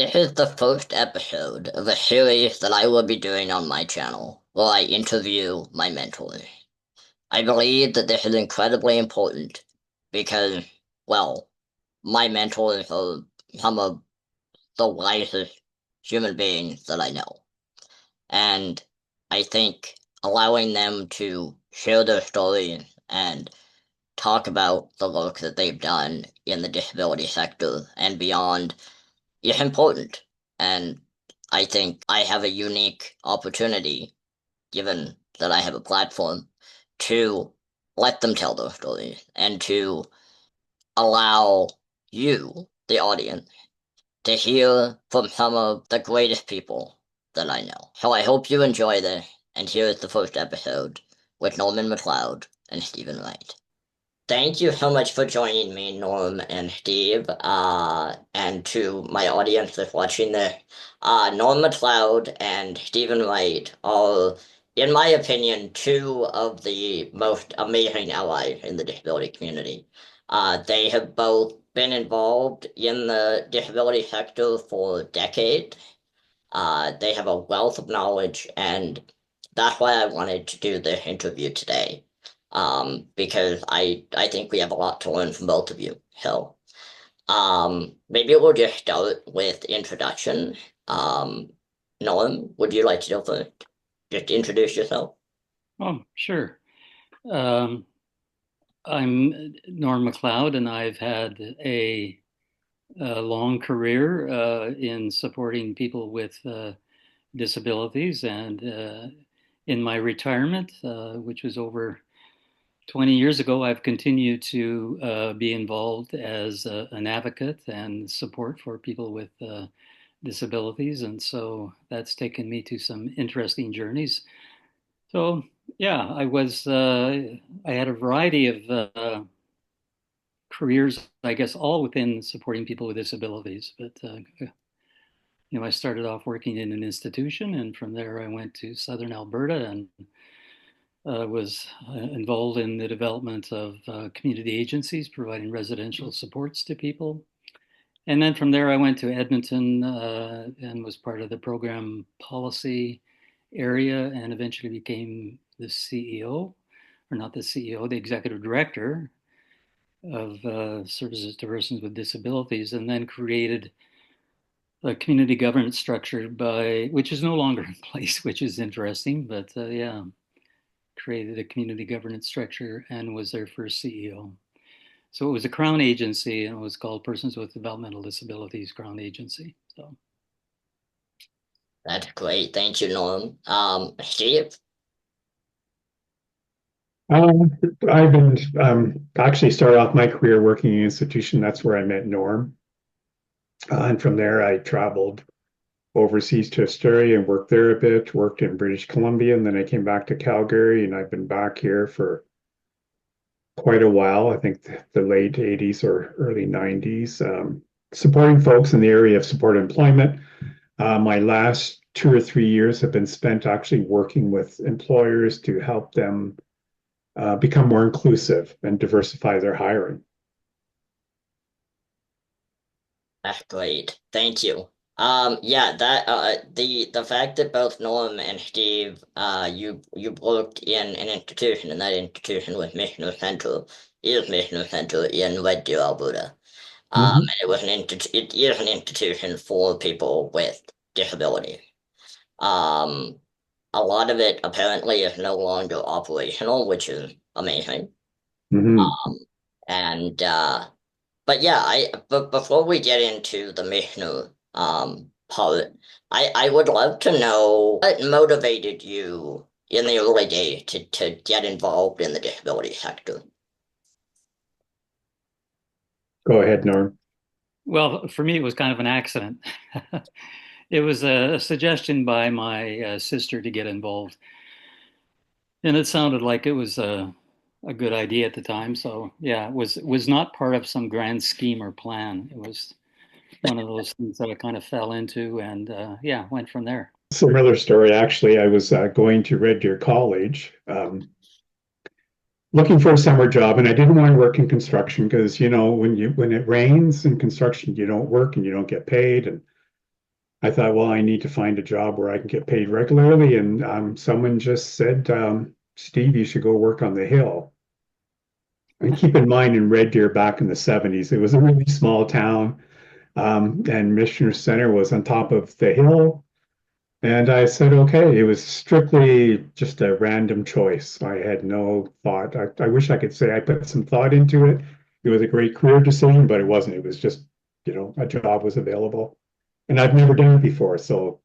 This is the first episode of a series that I will be doing on my channel, where I interview my mentors. I believe that this is incredibly important because, well, my mentors are some of the wisest human beings that I know. And I think allowing them to share their stories and talk about the work that they've done in the disability sector and beyond is important. And I think I have a unique opportunity, given that I have a platform, to let them tell their stories and to allow you, the audience, to hear from some of the greatest people that I know. So I hope you enjoy this, and here is the first episode with Norman McLeod and Stephen Wright. Thank you so much for joining me, Norm and Steve, and to my audience that's watching this. Norm McLeod and Stephen Wright are, in my opinion, two of the most amazing allies in the disability community. They have both been involved in the disability sector for decades. They have a wealth of knowledge, and that's why I wanted to do this interview today. Because I think we have a lot to learn from both of you. So, maybe we'll just start with introduction. Nolan, would you like to go first? Just introduce yourself. Oh, sure. Um, I'm Norm McLeod, and I've had a long career in supporting people with disabilities. And in my retirement, which was over 20 years ago, I've continued to be involved as an advocate and support for people with disabilities. And so that's taken me to some interesting journeys. So yeah, I had a variety of careers, I guess, all within supporting people with disabilities. But I started off working in an institution, and from there I went to Southern Alberta and was involved in the development of community agencies providing residential supports to people. And then from there I went to Edmonton and was part of the program policy area, and eventually became the CEO, or not the CEO, the executive director of services to persons with disabilities, and then created a community governance structure which is no longer in place, which is interesting, but yeah, created a community governance structure and was their first CEO. So it was a Crown agency, and it was called Persons with Developmental Disabilities Crown Agency. So That's great. Thank you, Norm. Steve? Um, I've been actually started off my career working in an institution. That's where I met Norm. And from there, I traveled overseas to Australia and worked there a bit, worked in British Columbia, and then I came back to Calgary, and I've been back here for quite a while. I think the late 80s or early 90s, supporting folks in the area of supported employment. My last 2 or 3 years have been spent actually working with employers to help them become more inclusive and diversify their hiring. That's great. Thank you. Yeah, that the fact that both Norm and Steve, you worked in an institution, and that institution was Michener Centre, is Michener Centre in Red Deer, Alberta. Mhm. And it is an institution for people with disabilities. Um, a lot of it apparently is no longer operational, which is amazing. Mhm. And but yeah, but before we get into the Michener part, I would love to know what motivated you in the early days to get involved in the disability sector. Go ahead, Norm. well, for me, it was kind of an accident. It was a suggestion by my sister to get involved, and it sounded like it was a good idea at the time. So yeah, it was not part of some grand scheme or plan. It was one of those things that I kind of fell into, and yeah, went from there. Similar story, actually. I was going to Red Deer College, looking for a summer job, and I didn't want to work in construction because when it rains in construction, you don't work and you don't get paid. And I thought, well, I need to find a job where I can get paid regularly. And someone just said, Steve, you should go work on the Hill. And keep in mind, in Red Deer back in the 70s, it was a really small town. And Michener Centre was on top of the hill. And I said, okay, it was strictly just a random choice. I had no thought. I wish I could say I put some thought into it. It was a great career decision, but it wasn't. It was just, a job was available. And I've never done it before, so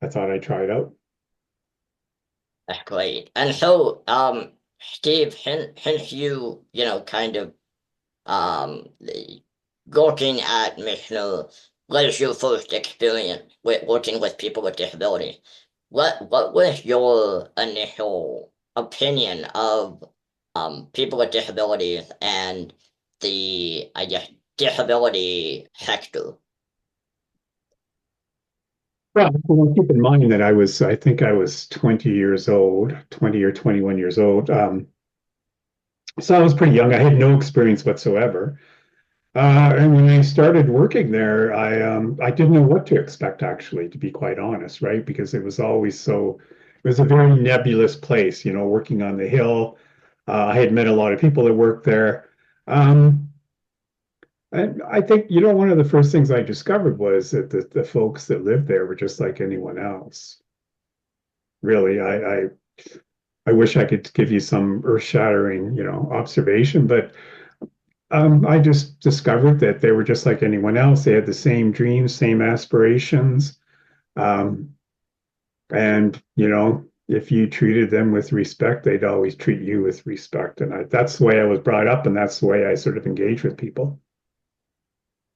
I thought I'd try it out. That's great. And so, Steve, since kind of working at Michener was your first experience with working with people with disabilities. What was your initial opinion of people with disabilities and the, I guess, disability sector? Well, keep in mind that I think I was 20 years old, 20 or 21 years old. So I was pretty young. I had no experience whatsoever. And when I started working there, I didn't know what to expect, actually, to be quite honest, right? Because it was a very nebulous place, working on the hill. I had met a lot of people that worked there. Um, and I think, one of the first things I discovered was that the folks that lived there were just like anyone else. Really, I wish I could give you some earth-shattering, observation, but I just discovered that they were just like anyone else. They had the same dreams, same aspirations. Um, and, if you treated them with respect, they'd always treat you with respect. And that's the way I was brought up, and that's the way I sort of engage with people.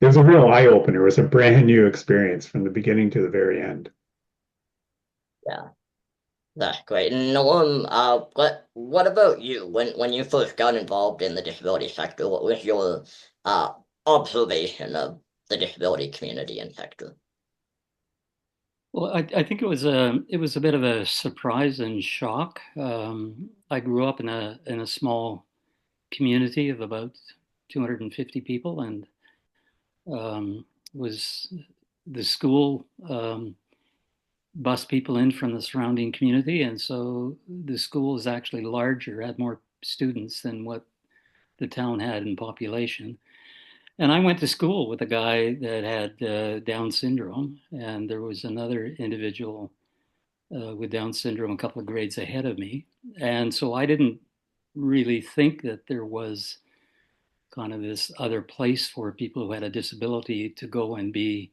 It was a real eye opener. It was a brand new experience from the beginning to the very end. Yeah, that's great. And Norm, what about you? When you first got involved in the disability sector, what was your uh observation of the disability community and sector? Well, I think it was a bit of a surprise and shock. I grew up in a small community of about 250 people, and was the school bus people in from the surrounding community, and so the school is actually larger, had more students than what the town had in population. And I went to school with a guy that had Down syndrome, and there was another individual with Down syndrome a couple of grades ahead of me. And so I didn't really think that there was kind of this other place for people who had a disability to go and be,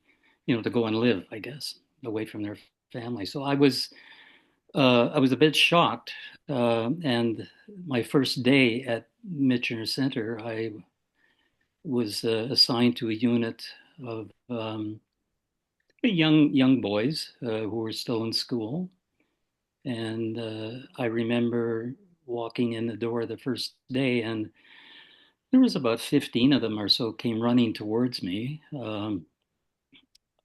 to go and live, I guess, away from their family. So I was a bit shocked. And my first day at Michener Centre, I was assigned to a unit of young boys who were still in school. And I remember walking in the door the first day, and there was about 15 of them or so came running towards me. And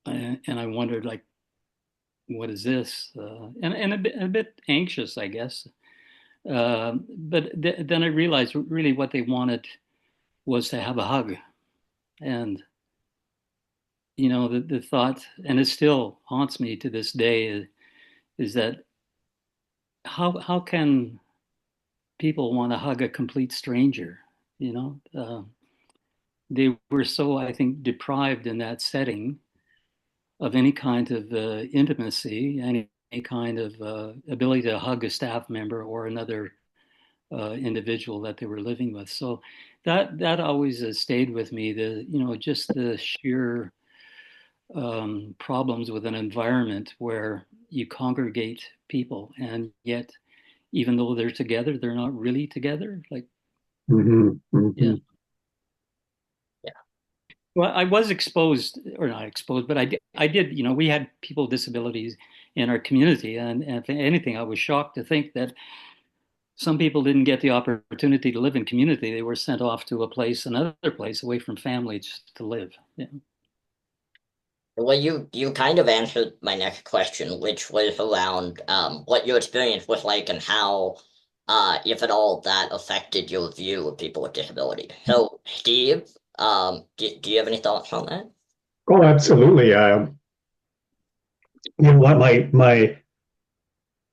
I wondered, like, what is this? And a bit anxious, I guess. But then I realized really what they wanted was to have a hug. And, the thought, and it still haunts me to this day, is that how can people want to hug a complete stranger? You know, they were so, I think, deprived in that setting of any kind of intimacy, any kind of ability to hug a staff member or another individual that they were living with. So that always has stayed with me. Just the sheer problems with an environment where you congregate people, and yet even though they're together, they're not really together. Like, Hmm, yeah. hmm. Well, I was exposed, or not exposed, but I did. We had people with disabilities in our community, and if anything, I was shocked to think that some people didn't get the opportunity to live in community. They were sent off to another place, away from family, just to live. Yeah. Well, you kind of answered my next question, which was around what your experience was like and how, if at all, that affected your view of people with disability. So, Steve, do you have any thoughts on that? Oh, absolutely. you know what,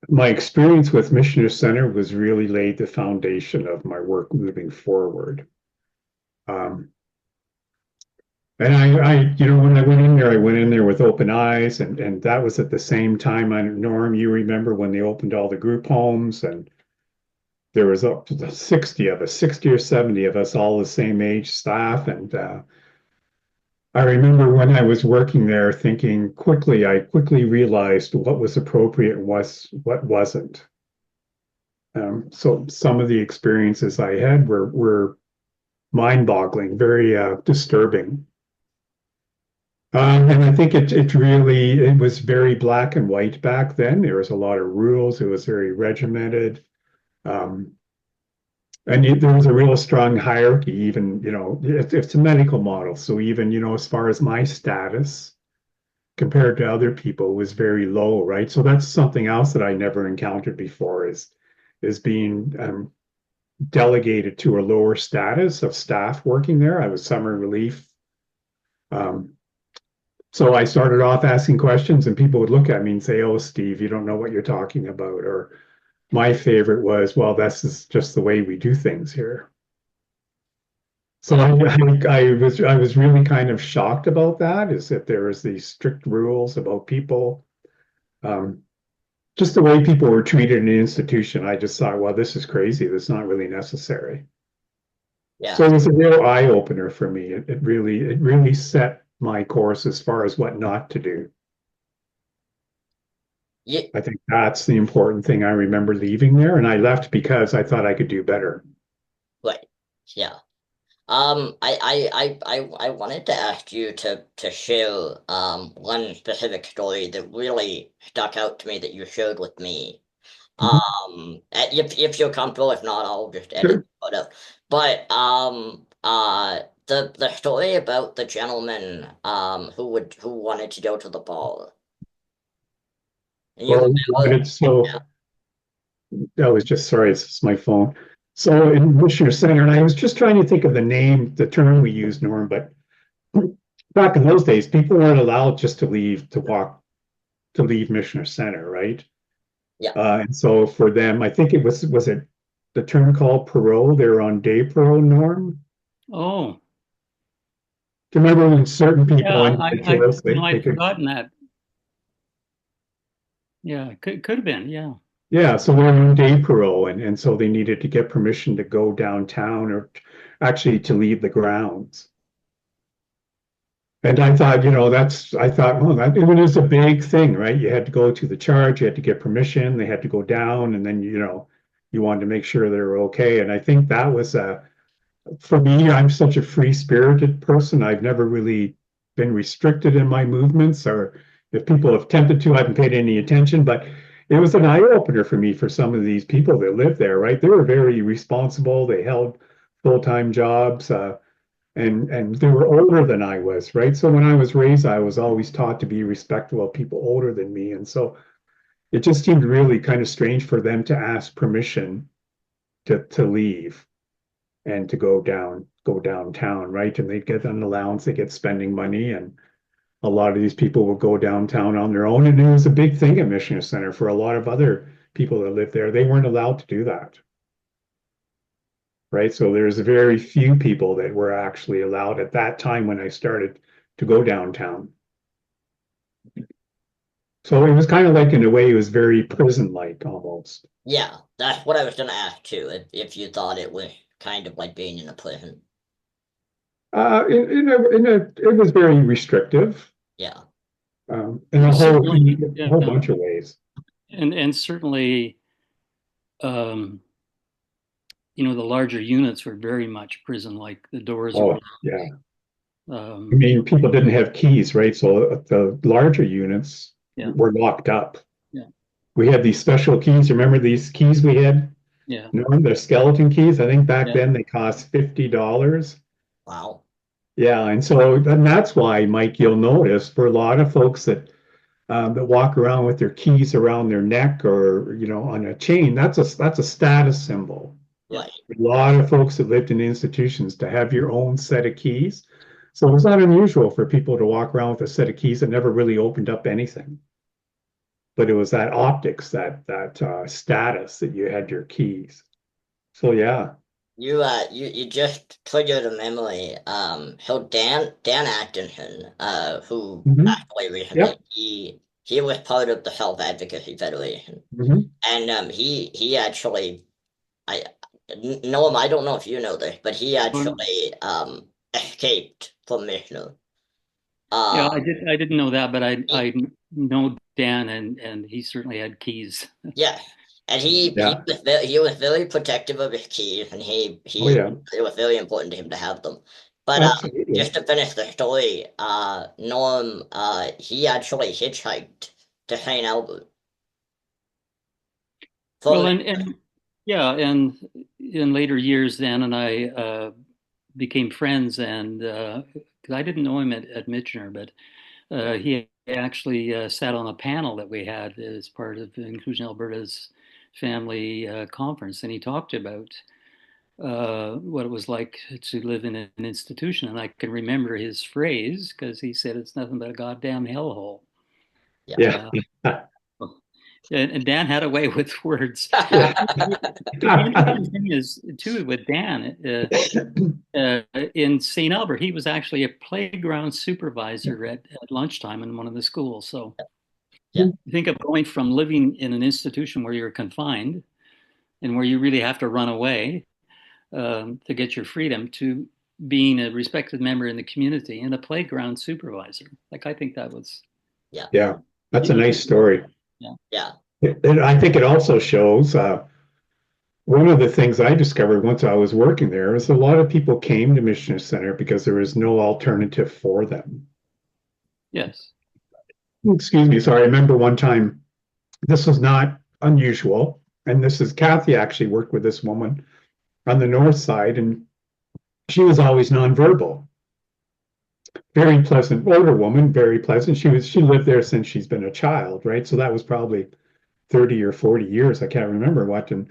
my experience with Michener Centre was really laid the foundation of my work moving forward. Um, and you know, when I went in there with open eyes, and that was at the same time. Norm, you remember when they opened all the group homes, and there was up to 60 of us, 60 or 70 of us, all the same age staff. And I remember when I was working there thinking I quickly realized what was appropriate and what wasn't. So some of the experiences I had were mind-boggling, very disturbing. And I think it was very black and white back then. There was a lot of rules. It was very regimented. Um, and there was a real strong hierarchy, even, you know, it's a medical model. So even, you know, as far as my status compared to other people was very low, right? So that's something else that I never encountered before is being delegated to a lower status of staff working there. I was summer relief. Um, so I started off asking questions, and people would look at me and say, "Oh, Steve, you don't know what you're talking about." Or my favorite was, "Well, this is just the way we do things here." So I was really kind of shocked about that, is that there was these strict rules about people, um, just the way people were treated in an institution. I just thought, well, this is crazy. That's not really necessary. So Yeah. it was a real eye opener for me. It really set my course as far as what not to do. Yeah. I think that's the important thing. I remember leaving there, and I left because I thought I could do better. Right. Yeah. I wanted to ask you to share one specific story that really stuck out to me that you shared with me. Mhm. If you're comfortable, if not, I'll just edit Sure. it out. But the story about the gentleman who wanted to go to the ball. And you Well, remember? so I was just sorry, it's my phone. So in Michener Center, and I was just trying to think of the name, the term we use, Norm, but back in those days, people weren't allowed just to leave Michener Center, right? Yeah. And so for them, I think was it the term called parole? They were on day parole, Norm. Oh, Do you remember when certain yeah, people, I individuals, you know, they I'd could, forgotten that. Yeah, could have been. Yeah. yeah, so they're on day parole, and so they needed to get permission to go downtown or actually to leave the grounds. And I thought, you know, I thought, well, it was a big thing, right? You had to go to the charge, you had to get permission, they had to go down, and then, you know, you wanted to make sure they were okay. And I think that was for me, I'm such a free-spirited person. I've never really been restricted in my movements, or if people have attempted to, I haven't paid any attention. But it was an eye-opener for me for some of these people that live there, right? They were very responsible. They held full-time jobs, and they were older than I was, right? So when I was raised, I was always taught to be respectful of people older than me, and so it just seemed really kind of strange for them to ask permission to leave and to go downtown, right? And they get an allowance, they get spending money, and a lot of these people will go downtown on their own. And it was a big thing at Michener Center for a lot of other people that live there. They weren't allowed to do that, right? So there's very few people that were actually allowed at that time when I started to go downtown. So it was kind of like, in a way, it was very prison-like almost. Yeah, that's what I was gonna ask too. If you thought it was kind of like being in a prison. It was very restrictive, Yeah. in Certainly, a yeah, whole bunch of ways. and certainly, um, the larger units were very much prison-like. The doors were, Oh, yeah. I um, mean, people didn't have keys, right? So the larger units yeah, were locked up. yeah, We had these special keys. Remember these keys we had? yeah, No, they're skeleton keys. I think back yeah. then they cost $50. Wow. Yeah, and that's why, Mike, you'll notice for a lot of folks that walk around with their keys around their neck, or on a chain, that's a status symbol. Yeah. Right. A lot of folks that lived in institutions to have your own set of keys. So it was not unusual for people to walk around with a set of keys that never really opened up anything. but it was that optics, that status that you had your keys. So yeah. You just triggered a memory. So Dan Actonson, who Hmm. actually recently Yep. he was part of the Health Advocacy Federation, Hmm. and he actually I Noam, I don't know if you know this, but he Well, actually escaped from Michener. yeah, Um, I didn't know that, but he, I know Dan, and he certainly had keys. yeah, and Yeah. Yeah. he was very protective of his keys, and Oh he yeah. it was very important to him to have them. But Absolutely. just to finish the story, Norm he actually hitchhiked to Saint Albert from Well, and yeah, and in later years, Dan and I became friends, and 'cause I didn't know him at Michener, but he actually sat on a panel that we had as part of Inclusion Alberta's family conference, and he talked about what it was like to live in an institution. And I can remember his phrase because he said it's nothing but a goddamn hellhole. yeah. Yeah. Uh, and Dan had a way with words. Yeah. The interesting thing is, too, with Dan, in St. Albert, he was actually a playground supervisor at lunchtime in one of the schools. So Yeah. think of going from living in an institution where you're confined and where you really have to run away to get your freedom to being a respected member in the community and a playground supervisor. Like, I think that was, Yeah. Yeah. That's a nice yeah, story. Yeah. And I think it also shows one of the things I discovered once I was working there is a lot of people came to Michener Center because there was no alternative for them. yes, Excuse me. So I remember one time, this was not unusual. And this is Kathy actually worked with this woman on the north side, and she was always nonverbal. Very pleasant, older woman, very pleasant. She lived there since she's been a child, right? So that was probably 30 or 40 years. I can't remember what. And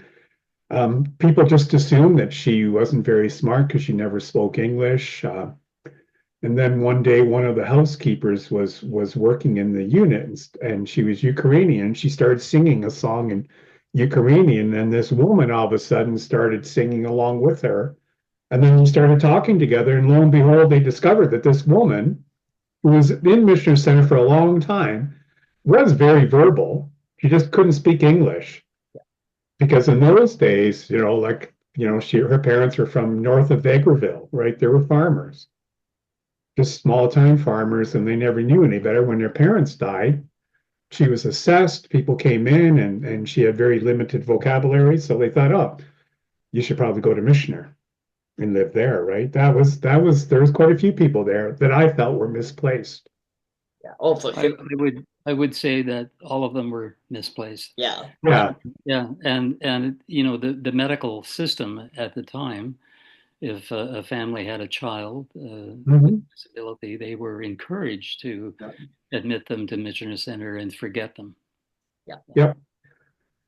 people just assumed that she wasn't very smart because she never spoke English. And then one day, one of the housekeepers was working in the unit, and she was Ukrainian. She started singing a song in Ukrainian, and this woman all of a sudden started singing along with her. And then they started talking together, and lo and behold, they discovered that this woman, who was in Michener Center for a long time, was very verbal. She just couldn't speak English because in those days, her parents were from north of Vegreville, right? They were farmers, just small time farmers, and they never knew any better. When their parents died, she was assessed. People came in, and she had very limited vocabulary, so they thought, oh, you should probably go to Michener and live there, right? There was quite a few people there that I felt were misplaced. Yeah. Oh, for sure. I would say that all of them were misplaced. Yeah. Yeah. Yeah. Yeah, and the medical system at the time, if a family had a child with Hmm. disability, they were encouraged to admit them to Michener Center and forget them. Yeah. Yep.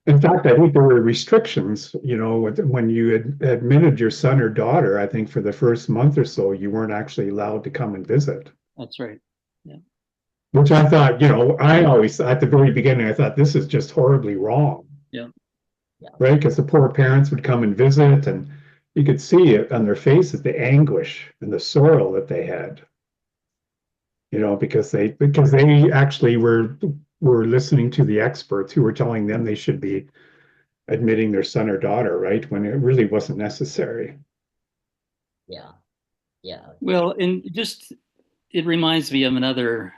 In fact, I think there were restrictions, when you admitted your son or daughter, I think for the first month or so, you weren't actually allowed to come and visit, That's right. Yeah. which I thought, I always, at the very beginning, I thought this is just horribly wrong, Yeah. Yeah. right? Because the poor parents would come and visit, and you could see it on their faces, the anguish and the sorrow that they had, because they actually were listening to the experts who were telling them they should be admitting their son or daughter, right? When it really wasn't necessary. Yeah. Yeah. Well, and just it reminds me of another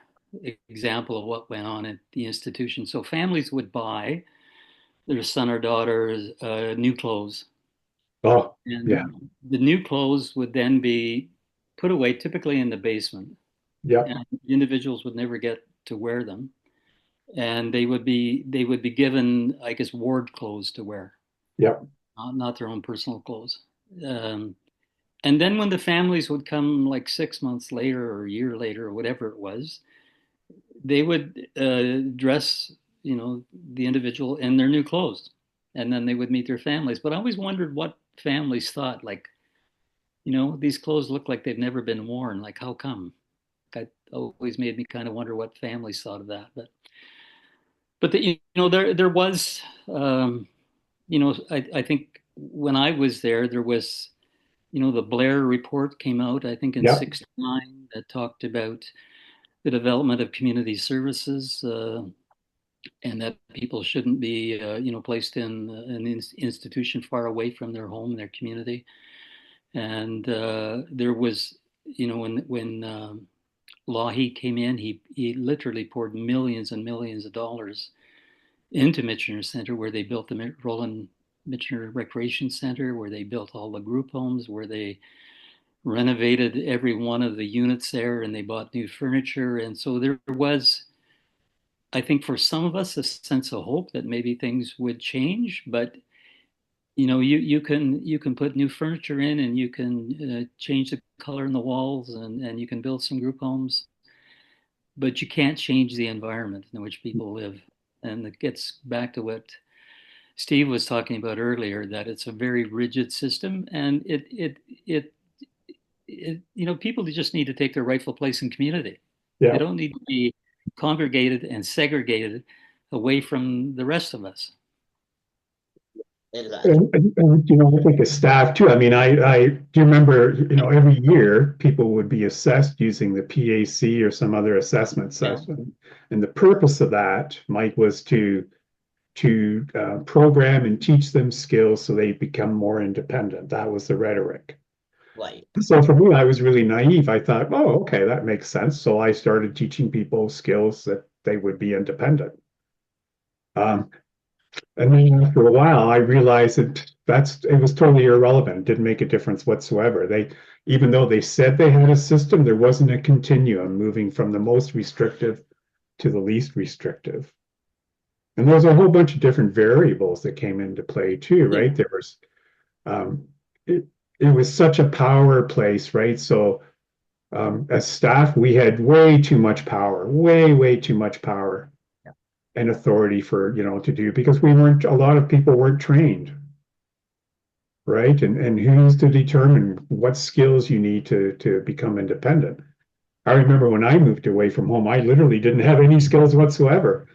example of what went on at the institution. So families would buy their son or daughter new clothes, Oh, yeah, and the new clothes would then be put away, typically in the basement, yep, and individuals would never get to wear them, and they would be given, I guess, ward clothes to wear, yep, not their own personal clothes. Um, and then when the families would come like 6 months later or a year later or whatever it was, they would dress, the individual in their new clothes, and then they would meet their families. But I always wondered what families thought, like, these clothes look like they've never been worn. Like, how come? That always made me kind of wonder what families thought of that. But But there was, I think when I was there, there was, the Blair report came out, I think in Yeah. '69, that talked about the development of community services, and that people shouldn't be, placed in an institution far away from their home and their community. And there was, when Lougheed came in, he literally poured millions and millions of dollars into Michener Centre, where they built the Roland Michener Recreation Center, where they built all the group homes, where they renovated every one of the units there, and they bought new furniture. And so there was, I think, for some of us, a sense of hope that maybe things would change. But you can put new furniture in, and you can change the color in the walls, and you can build some group homes, but you can't change the environment in which people live. And it gets back to what Steve was talking about earlier, that it's a very rigid system, and people just need to take their rightful place in community. They Yeah. don't need to be congregated and segregated away from the rest of us. Exactly. I think as staff too. I mean, I do you remember, every year people would be assessed using the PAC or some other assessment Yeah. system, and the purpose of that, Mike, was to program and teach them skills so they become more independent. That was the rhetoric. Right. So for me, I was really naive. I thought, oh, okay, that makes sense. So I started teaching people skills that they would be independent. Um, And then after a while, I realized that it was totally irrelevant. It didn't make a difference whatsoever. Even though they said they had a system, there wasn't a continuum moving from the most restrictive to the least restrictive. And there was a whole bunch of different variables that came into play too, Yeah. right? Um, it, it was such a power place, right? So as staff, we had way too much power, way, way too much power Yeah. and authority for, to do because a lot of people weren't trained, right? And who's to determine what skills you need to become independent? I remember when I moved away from home, I literally didn't have any skills whatsoever.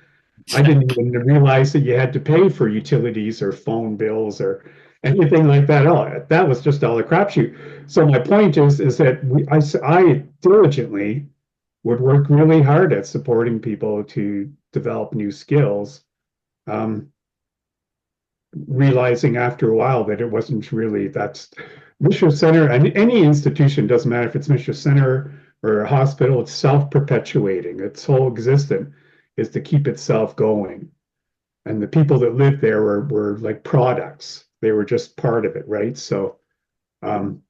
I didn't even realize that you had to pay for utilities or phone bills or anything like that. Oh, that was just all a crapshoot. So my point is that I diligently would work really hard at supporting people to develop new skills. Um, Realizing after a while that it wasn't really that's Michener Center and any institution doesn't matter if it's Michener Center or a hospital, it's self-perpetuating. Its whole existence is to keep itself going. And the people that lived there were like products. They were just part of it, right? So um,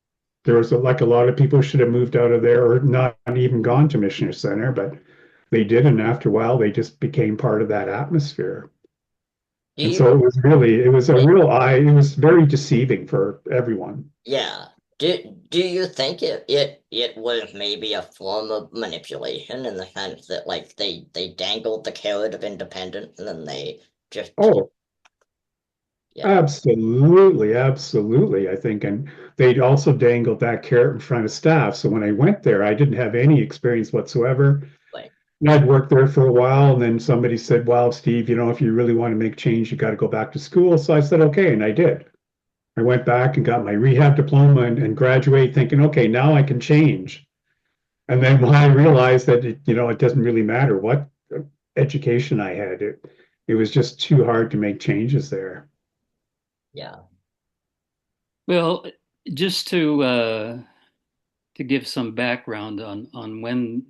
there was like a lot of people should have moved out of there or not even gone to Michener Center, but they did, and after a while they just became part of that atmosphere. Do And so you, it was a real eye, it was very deceiving for everyone. yeah. Do you think it was maybe a form of manipulation in the sense that like they dangled the carrot of independence and then they just Oh, yeah, absolutely, absolutely, I think. And they'd also dangled that carrot in front of staff. So when I went there, I didn't have any experience whatsoever. like And I'd worked there for a while, and then somebody said, "Well, Steve, if you really want to make change, you got to go back to school." So I said, "Okay," and I did. I went back and got my rehab diploma and graduate thinking, "Okay, now I can change." And then when I realized that it doesn't really matter what education I had, it was just too hard to make changes there. yeah. Well, just to give some background on when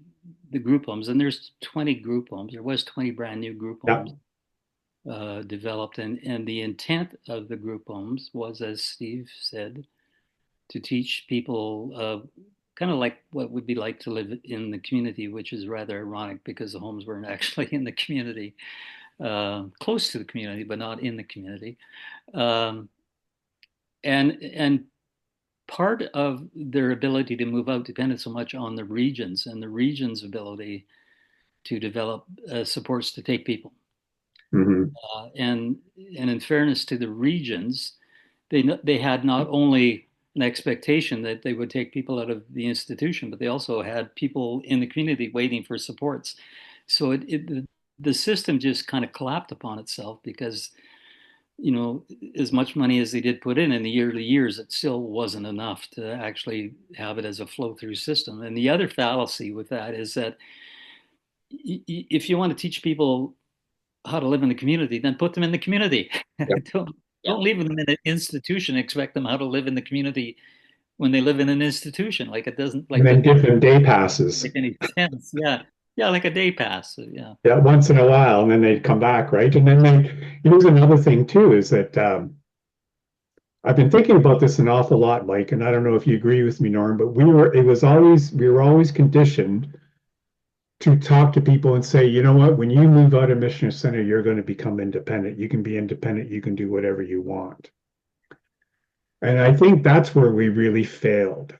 the group homes, and there's 20 group homes. There was 20 brand new group Yeah. homes developed, and the intent of the group homes was, as Steve said, to teach people kind of like what would be like to live in the community, which is rather ironic because the homes weren't actually in the community, close to the community, but not in the community. Um, and part of their ability to move out depended so much on the regions and the region's ability to develop supports to take people. Hmm. And in fairness to the regions, they had not only an expectation that they would take people out of the institution, but they also had people in the community waiting for supports. So the system just kind of collapsed upon itself because, as much money as they did put in the early years, it still wasn't enough to actually have it as a flow through system. And the other fallacy with that is that if you want to teach people how to live in the community, then put them in the community. Yep. don't Yeah. leave them in an institution. Expect them how to live in the community when they live in an institution. Like it doesn't And then give them day passes. make any sense. Yeah, like a day pass. Yeah. Yeah, once in a while, and then they'd come back, right? And then here's another thing too, is that I've been thinking about this an awful lot, Mike, and I don't know if you agree with me, Norm, but we were always conditioned to talk to people and say, you know what, when you move out of Michener Centre, you're going to become independent. You can be independent, you can do whatever you want. And I think that's where we really failed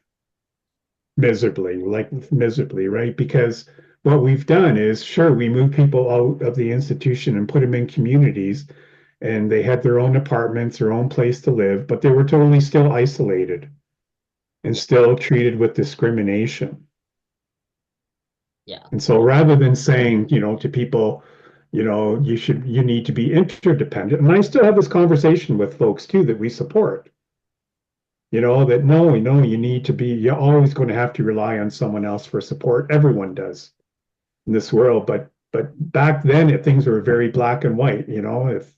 miserably, right? Because what we've done is, sure, we move people out of the institution and put them in communities, and they had their own apartments, their own place to live, but they were totally still isolated and still treated with discrimination. Yeah. And so rather than saying, to people, you need to be interdependent. And I still have this conversation with folks too that we support. That no, you need to be, you're always going to have to rely on someone else for support. Everyone does in this world. But back then things were very black and white, if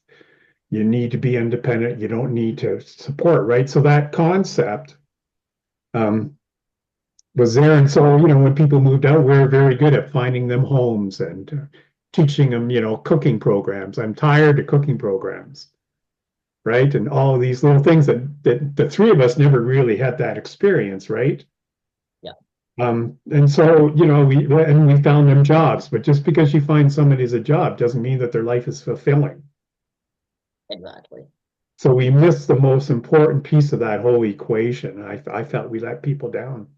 you need to be independent, you don't need to support, right? So that concept was there. And so, when people moved out, we were very good at finding them homes and teaching them, cooking programs. I'm tired of cooking programs, right? And all of these little things that the three of us never really had that experience, right? Yeah. And so, we found them jobs, but just because you find somebody's a job doesn't mean that their life is fulfilling. Exactly. So we missed the most important piece of that whole equation. I felt we let people down.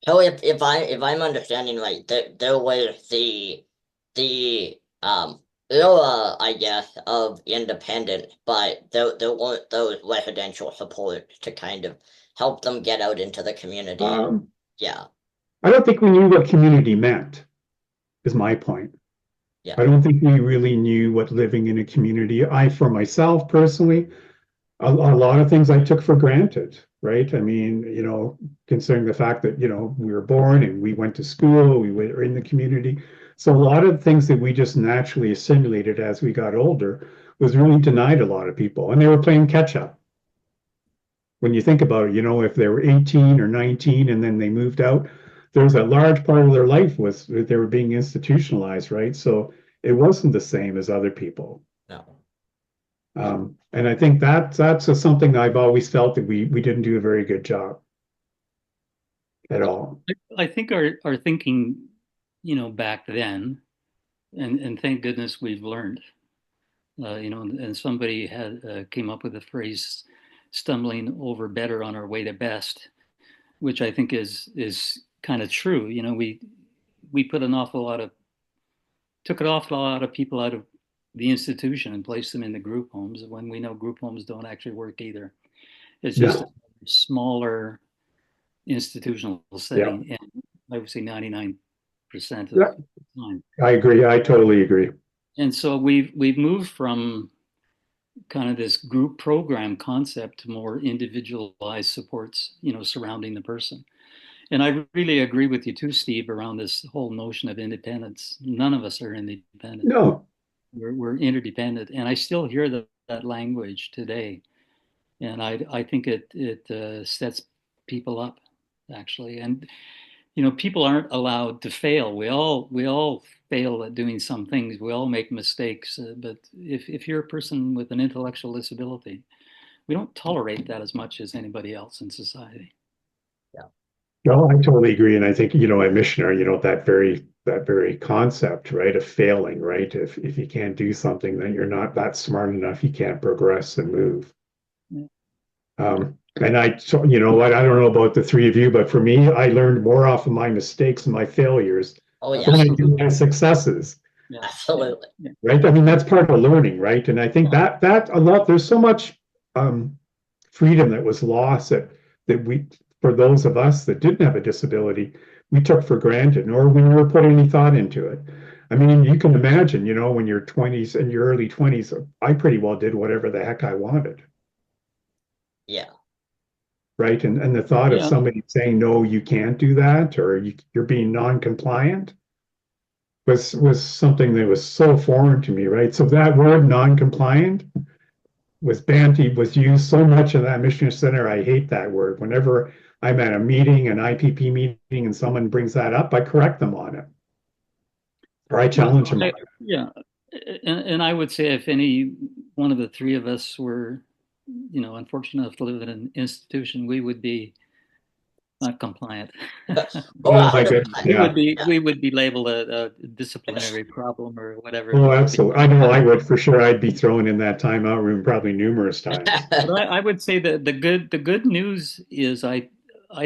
So if I'm understanding right, there was the era, I guess, of independent, but there weren't those residential support to kind of help them get out into the community. Yeah. I don't think we knew what community meant, is my point. Yeah. I don't think we really knew what living in a community. For myself personally, a lot of things I took for granted, right? I mean, considering the fact that, we were born and we went to school, we were in the community. So a lot of things that we just naturally assimilated as we got older was really denied a lot of people, and they were playing catch up. When you think about it, if they were 18 or 19 and then they moved out, there's a large part of their life was they were being institutionalized, right? So it wasn't the same as other people. No. And I think that's something I've always felt that we didn't do a very good job at all. I think our thinking, back then, and thank goodness we've learned, and somebody had came up with the phrase stumbling over better on our way to best, which I think is kind of true. We put took an awful lot of people out of the institution and placed them in the group homes when we know group homes don't actually work either. It's just a smaller institutional setting, and I would say 99% of the time. I agree. I totally agree. And so we've moved from kind of this group program concept to more individualized supports, surrounding the person. And I really agree with you too, Steve, around this whole notion of independence. None of us are independent. No. We're interdependent. And I still hear that language today. And I think it sets people up, actually. And, people aren't allowed to fail. We all fail at doing some things. We all make mistakes. But if you're a person with an intellectual disability, we don't tolerate that as much as anybody else in society. Yeah. No, I totally agree. And I think, at Michener, that very concept, right, of failing, right? If you can't do something, then you're not that smart enough, you can't progress and move. Yeah. And so, I don't know about the three of you, but for me, I learned more off of my mistakes and my failures than I do my successes. Yeah. Absolutely. Right. I mean, that's part of learning, right? And I think that a lot, there's so much freedom that was lost that we, for those of us that didn't have a disability, we took for granted, nor we never put any thought into it. I mean, you can imagine, when you're 20s and your early 20s, I pretty well did whatever the heck I wanted, Yeah. right? And the thought of Yeah. somebody saying, no, you can't do that, or you're being non-compliant was something that was so foreign to me, right? So that word non-compliant was used so much in that Michener Centre. I hate that word. Whenever I'm at a meeting, an IPP meeting, and someone brings that up, I correct them on it, or I Well, challenge them on yeah, and I would say if any one of the three of us were, unfortunate enough to live in an institution, we would be not compliant. it. Oh, Oh my goodness, 100%. yeah. We would be labeled a disciplinary problem or whatever it Oh, would be. absolutely. I know I would for sure. I'd be thrown in that timeout room probably numerous times. But I would say that the good news is I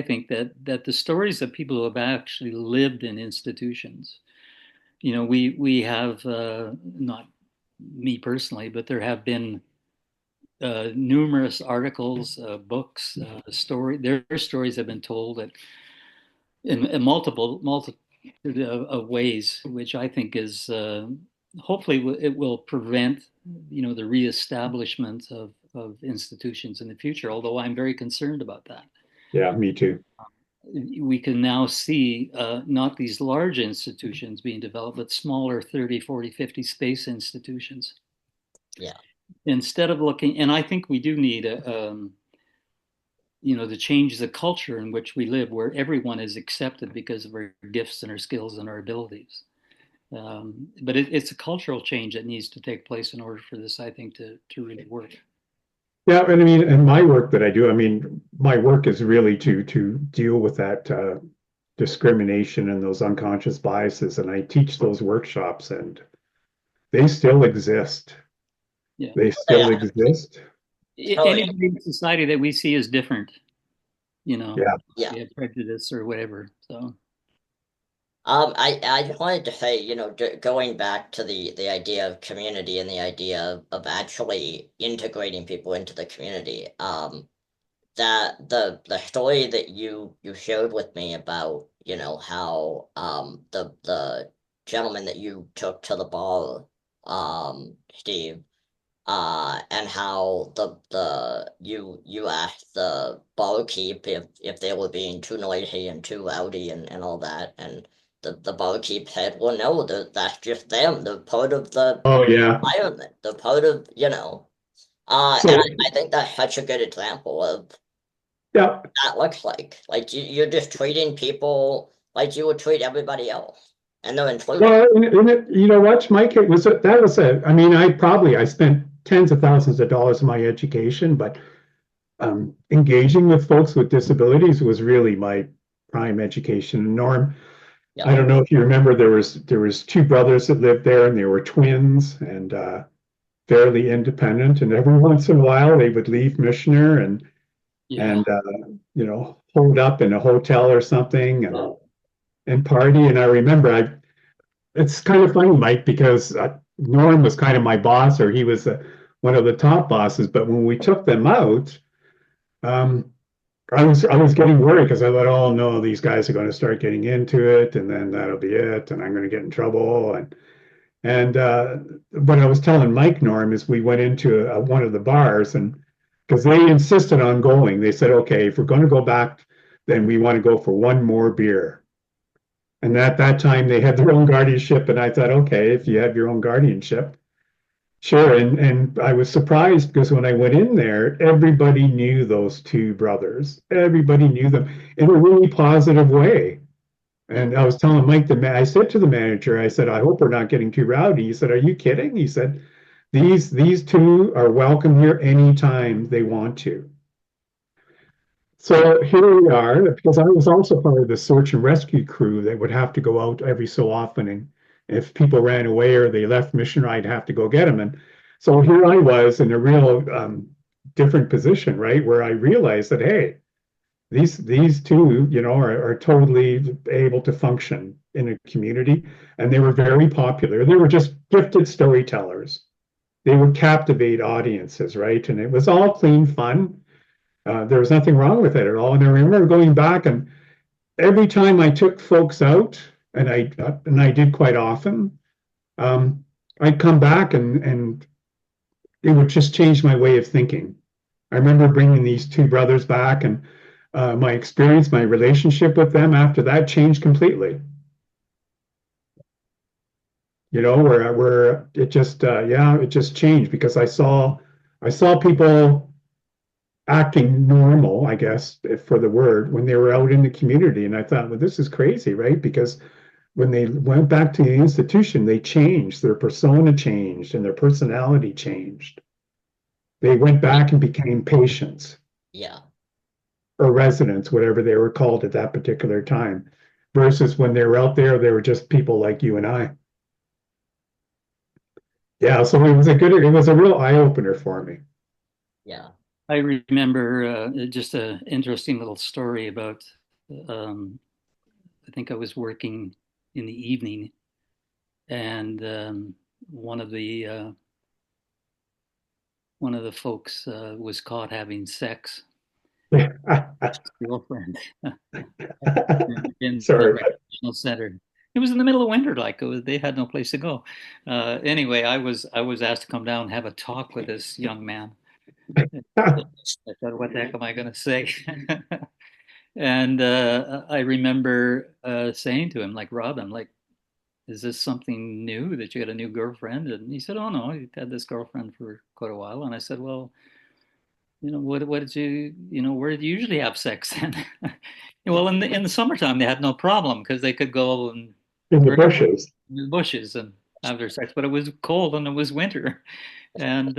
think that the stories of people who have actually lived in institutions, we have not me personally, but there have been numerous articles, books, Their stories have been told in multiple of ways, which I think is hopefully it will prevent the reestablishment of institutions in the future. Although I'm very concerned about that. Yeah, me too. We can now see not these large institutions being developed, but smaller 30, 40, 50 space institutions. Yeah. Instead of looking, and I think we do need to change the culture in which we live, where everyone is accepted because of our gifts and our skills and our abilities. But it's a cultural change that needs to take place in order for this, I think, to really work. Yeah, and I mean, and my work that I do, I mean, my work is really to deal with that discrimination and those unconscious biases, and I teach those workshops, and they still exist. Yeah. They Yeah. still exist. Totally. Anybody in society that we see is different, Yeah. Yeah. we have prejudice or whatever. So I just wanted to say, going back to the idea of community and the idea of actually integrating people into the community, that the story that you showed with me about, how the gentleman that you took to the bar, Steve, and how you asked the barkeep if they were being too noisy and too rowdy and all that, and the barkeep said, well, no, that's just them. They're part of the Oh yeah. environment. They're part of, and So I think that's such a good example of yeah. what that looks like. Like you're just treating people like you would treat everybody else, and they're included. Well, you know what, Mike? That was a. I mean, I spent tens of thousands of dollars in my education, but engaging with folks with disabilities was really my prime education. Norm, Yeah. I don't know if you remember, there was two brothers that lived there, and they were twins and fairly independent. And every once in a while, they would leave Michener yeah, and hold up in a hotel or something and party. And I remember it's kind of funny, Mike, because Norm was kind of my boss, or he was one of the top bosses. But when we took them out, um, I was getting worried because I thought, oh no, these guys are going to start getting into it, and then that'll be it, and I'm going to get in trouble. And what I was telling Mike, Norm, is we went into one of the bars, and because they insisted on going, they said, okay, if we're going to go back, then we want to go for one more beer. And at that time, they had their own guardianship, and I thought, okay, if you have your own guardianship, sure. And I was surprised because when I went in there, everybody knew those two brothers. Everybody knew them in a really positive way. And I was telling Mike, I said to the manager, I said, I hope we're not getting too rowdy. He said, are you kidding? He said, these two are welcome here anytime they want to. So here we are, because I was also part of the search and rescue crew that would have to go out every so often. And if people ran away or they left Mission, I'd have to go get them. And so here I was in a real different position, right? Where I realized that, hey, these two, are totally able to function in a community. And they were very popular. They were just gifted storytellers. They would captivate audiences, right? And it was all clean fun. There was nothing wrong with it at all. And I remember going back, and every time I took folks out, and I did quite often, I'd come back and it would just change my way of thinking. I remember bringing these two brothers back, and my experience, my relationship with them after that changed completely. You know, where it just yeah, it just changed because I saw people acting normal, I guess, for the word, when they were out in the community, and I thought, well, this is crazy, right? Because when they went back to the institution, they changed, their persona changed, and their personality changed. They went back and became patients Yeah. or residents, whatever they were called at that particular time, versus when they were out there, they were just people like you and I. Yeah, so it was a real eye opener for me. Yeah. I remember just an interesting little story about. Um, I think I was working in the evening, and one of the uh, one of the folks was caught having sex with his girlfriend in the Sorry. recreational center. It was in the middle of winter, like they had no place to go. Anyway, I was asked to come down and have a talk with this young man. I thought, what the heck am I going to say? And I remember saying to him, like, Rob, I'm like, is this something new that you got a new girlfriend? And he said, oh no, he had this girlfriend for quite a while. And I said, well, what did where did you usually have sex then? Well, in the summertime they had no problem because they could go and In the wherever bushes. in the bushes and have their sex, but it was cold and it was winter, and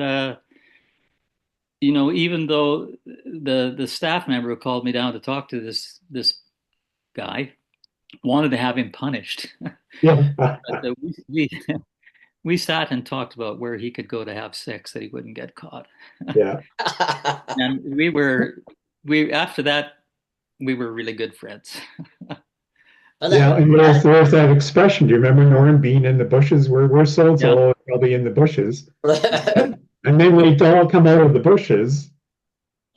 even though the staff member who called me down to talk to this guy wanted to have him punished. Yeah. But we sat and talked about where he could go to have sex that he wouldn't get caught. Yeah. And we after that we were really good friends. Well, Yeah, and there's that expression. Do you remember Norm being in the bushes? We're so and Yeah, so probably in the bushes. that, And then we'd all come out of the bushes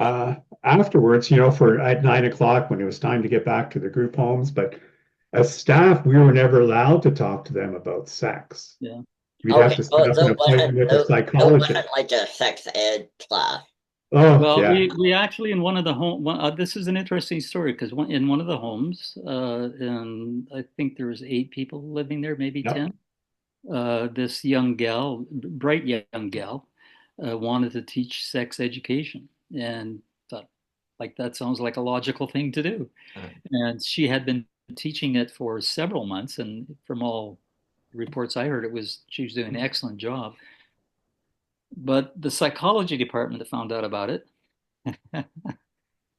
afterwards, for at 9 o'clock when it was time to get back to the group homes. But as staff, we were never allowed to talk to them about sex. yeah. We'd have okay, to set so up an appointment with a there wasn't psychologist. like a sex ed class. Oh, Well, yeah. we actually in one of the this is an interesting story because in one of the homes, and I think there was 8 people living there, maybe Yep. 10. This young gal, bright young gal, wanted to teach sex education, and thought, like, that sounds like a logical thing to do. Mm. And she had been teaching it for several months, and from all reports I heard, she was doing an excellent job. But the psychology department found out about it,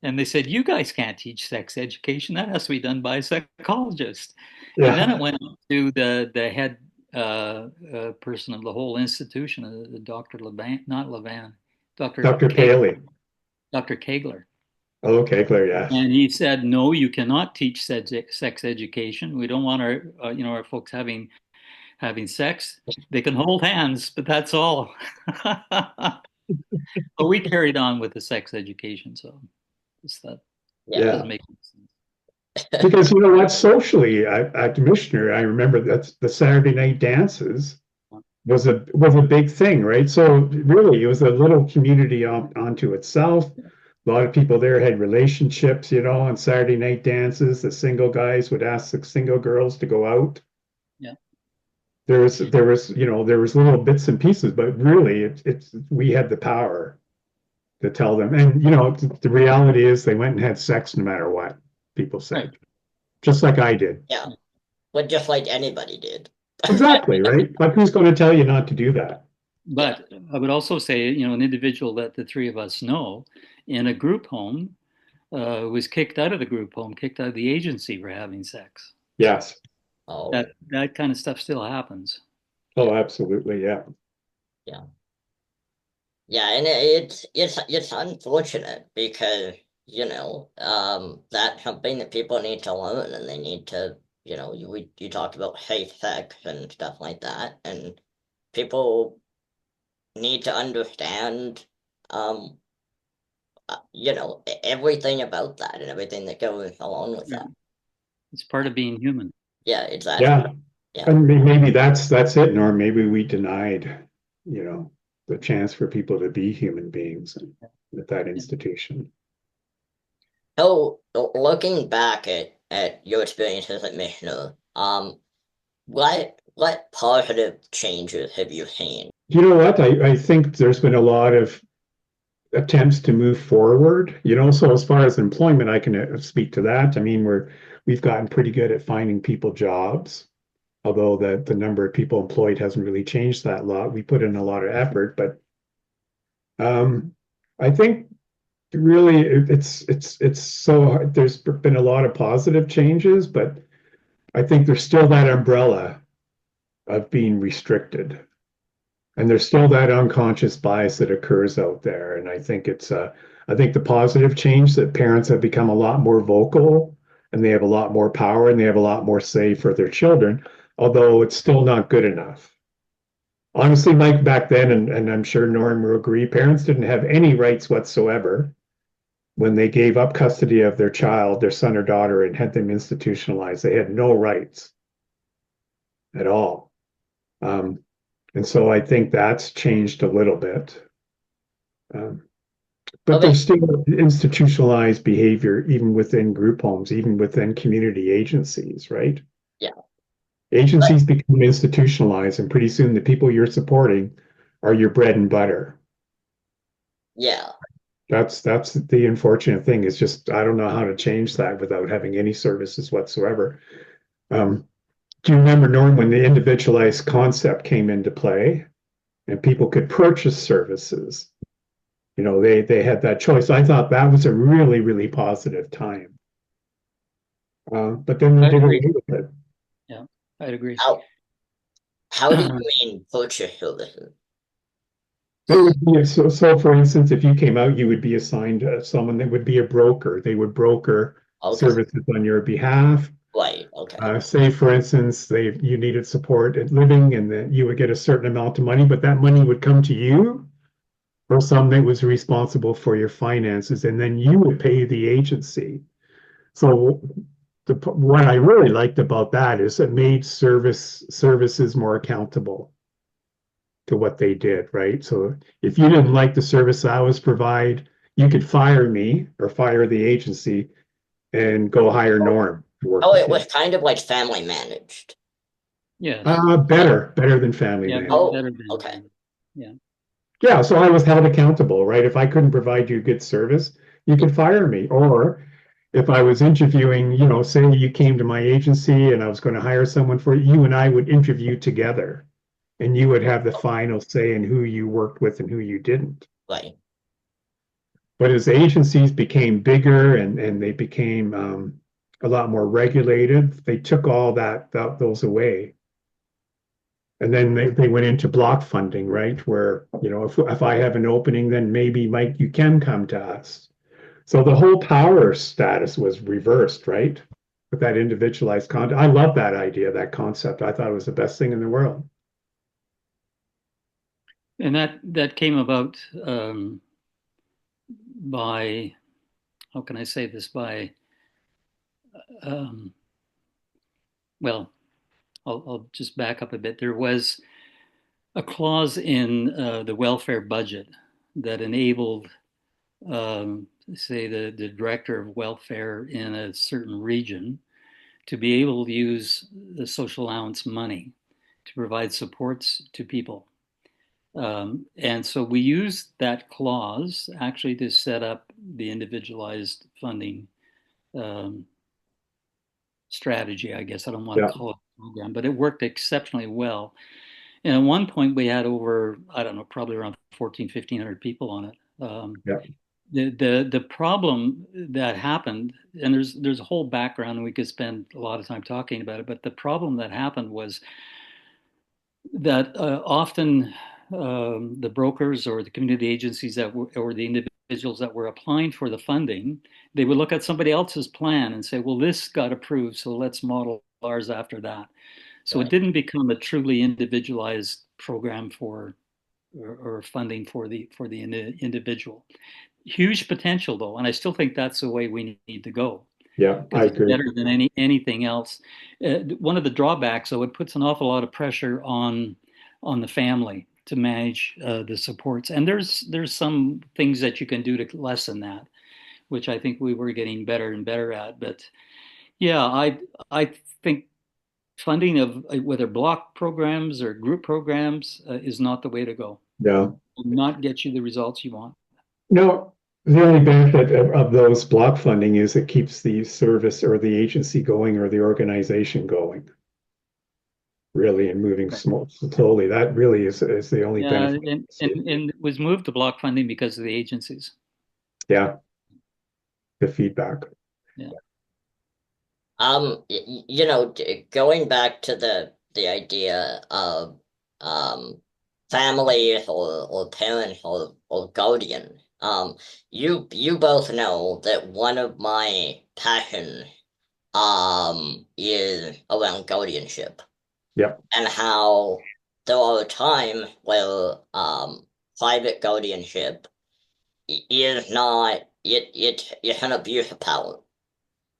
and they said, "You guys can't teach sex education. That has to be done by a psychologist." And then it Yeah. went to the head person of the whole institution, Dr. Levan, not Levan, Dr. Dr. Paley. Dr. Kegler. Oh, Kegler, yes. And he said, "No, you cannot teach sex education. We don't want our folks having sex. They can hold hands, but that's all." But we carried on with the sex education, so just that Yeah. doesn't Yeah. make sense. Because you know what, socially at Michener, I remember that the Saturday night dances was a big thing, right? So really, it was a little community onto itself. A lot of people there had relationships, on Saturday night dances. The single guys would ask the single girls to go out. Yeah. There was little bits and pieces, but really, it's we had the power to tell them. And the reality is, they went and had sex no matter what people Right. said, just like I did. Yeah. But just like anybody did. Exactly, right? But who's going to tell you not to do that? Yeah. But I would also say, an individual that the three of us know in a group home was kicked out of the group home, kicked out of the agency for having sex. Yes. Oh, That kind of stuff still happens. yeah. Oh, absolutely. Yeah. Yeah. Yeah, and it's unfortunate because, that's something that people need to learn and they need to, you talked about safe sex and stuff like that, and people need to understand, um, everything about that and everything that goes along with Right. that. It's part of being human. Yeah, exactly. Yeah. Yeah. And maybe that's it, Norm. Maybe we denied, you know, the chance for people to be human beings at that institution. So looking back at your experiences at Michener, what positive changes have you seen? You know what? I think there's been a lot of attempts to move forward, you know. So as far as employment, I can speak to that. I mean, we've gotten pretty good at finding people jobs, although the number of people employed hasn't really changed that lot. We put in a lot of effort, but I think really it's so there's been a lot of positive changes, but I think there's still that umbrella of being restricted. And there's still that unconscious bias that occurs out there. And I think the positive change that parents have become a lot more vocal and they have a lot more power and they have a lot more say for their children, although it's still not good enough. Honestly, Mike, back then, and I'm sure Norm will agree, parents didn't have any rights whatsoever when they gave up custody of their child, their son or daughter, and had them institutionalized. They had no rights at all. Um, and so I think that's changed a little bit. Um, but Okay, there's still institutionalized behavior, even within group homes, even within community agencies, right? yeah, but Agencies become institutionalized, and pretty soon the people you're supporting are your bread and butter. yeah. That's the unfortunate thing. Is just I don't know how to change that without having any services whatsoever. Um, do you remember, Norm, when the individualized concept came into play and people could purchase services? You know, they had that choice. I thought that was a really, really positive time. But then they I'd did agree. away with it. Yeah, I'd agree. How how do you mean purchase services? They would be so. For instance, if you came out, you would be assigned someone that would be a broker. They would broker Okay, services on your behalf. right, okay, Say, for instance, they you needed support at living, and that you would get a certain amount of money, but that money would come to you or someone that was responsible for your finances, and then you would pay the agency. So what I really liked about that is it made services more accountable to what they did, right? So if you didn't like the service I was provide, you could fire me or fire the agency and go hire Norm to work oh, with it him. was kind of like family managed. Yes. Like, Better than family Yeah, management. oh, better okay, than, yeah. Yeah, so I was held accountable, right? If I couldn't provide you good service, you could fire me. Or if I was interviewing, you know, say you came to my agency and I was going to hire someone for you, you and I would interview together, and you would have the oh, final say in who you worked with and who you didn't. right, But as agencies became bigger and they became a lot more regulated, they took all those away. And then they went into block funding, right? Where, you know, if I have an opening, then maybe, Mike, you can come to us. So the whole power status was reversed, right? With that individualized content. I love that idea, that concept. I thought it was the best thing in the world. And that came about by, how can I say this, by, um, well, I'll just back up a bit. There was a clause in the welfare budget that enabled, say, the director of welfare in a certain region to be able to use the social allowance money to provide supports to people. And so we used that clause actually to set up the individualized funding um, strategy, I guess. I don't want Yeah, to call it a program, but it worked exceptionally well. And at one point, we had over, I don't know, probably around 14, 1,500 people on it. yeah, The problem that happened, and there's a whole background, and we could spend a lot of time talking about it. But the problem that happened was that often the brokers or the community agencies or the individuals that were applying for the funding, they would look at somebody else's plan and say, well, this got approved, so let's model ours after that. So it right, didn't become a truly individualized program for or funding for the individual. Huge potential though, and I still think that's the way we need to go. Yeah, I because it's agree. better than anything else. One of the drawbacks, though, it puts an awful lot of pressure on the family to manage the supports. And there's some things that you can do to lessen that, which I think we were getting better and better at. But yeah, I think funding of whether block programs or group programs is not the way to go. Yeah. Will not get you the results you want. No, the only benefit of those block funding is it keeps the service or the agency going or the organization going, really, and moving Right. slowly. That really is the only Yeah, benefit. and it was moved to block funding because of the agencies. Yeah, the feedback. Yeah. Going back to the idea of um family or parent or guardian, you both know that one of my passion is around guardianship Yep. and how there are times where private guardianship is not it's an abuse of power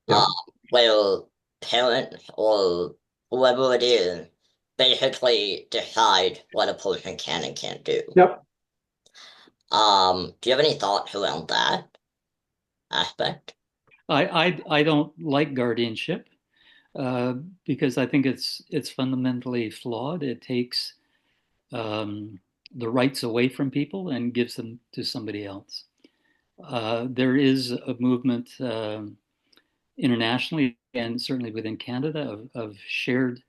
uh, Yep. where parents or whoever it is basically decide what a person can and can't do. Yep. Do you have any thoughts around that aspect? I don't like guardianship uh, because I think it's fundamentally flawed. It takes um, the rights away from people and gives them to somebody else. There is a movement internationally and certainly within Canada of shared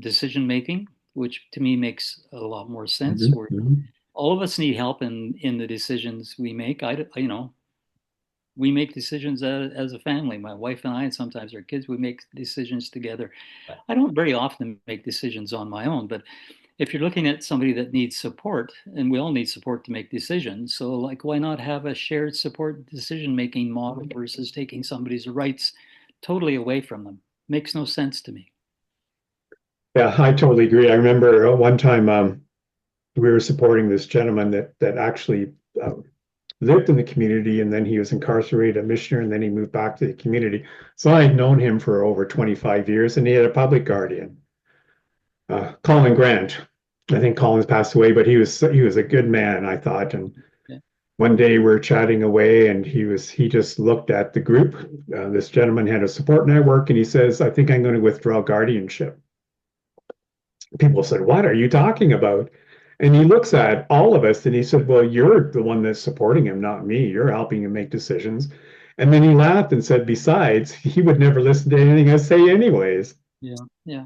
decision making, which to me makes a lot more sense. Where Mhm. all of us need help in the decisions we make. We make decisions as a family. My wife and I, and sometimes our kids, we make decisions together. I don't very often make decisions on my own, but if you're looking at somebody that needs support, and we all need support to make decisions, so like why not have a shared support decision making model versus taking somebody's rights totally away from them? Makes no sense to me. Yeah, I totally agree. I remember one time we were supporting this gentleman that actually lived in the community, and then he was incarcerated, a missioner, and then he moved back to the community. So I had known him for over 25 years, and he had a public guardian, Colin Grant. I think Colin's passed away, but he was a good man, I thought. And Yeah. one day we're chatting away, and he just looked at the group. This gentleman had a support network, and he says, "I think I'm going to withdraw guardianship." People said, "What are you talking about?" And he looks at all of us and he said, "Well, you're the one that's supporting him, not me. You're helping him make decisions." And then he laughed and said, "Besides, he would never listen to anything I say anyways." Yeah, yeah,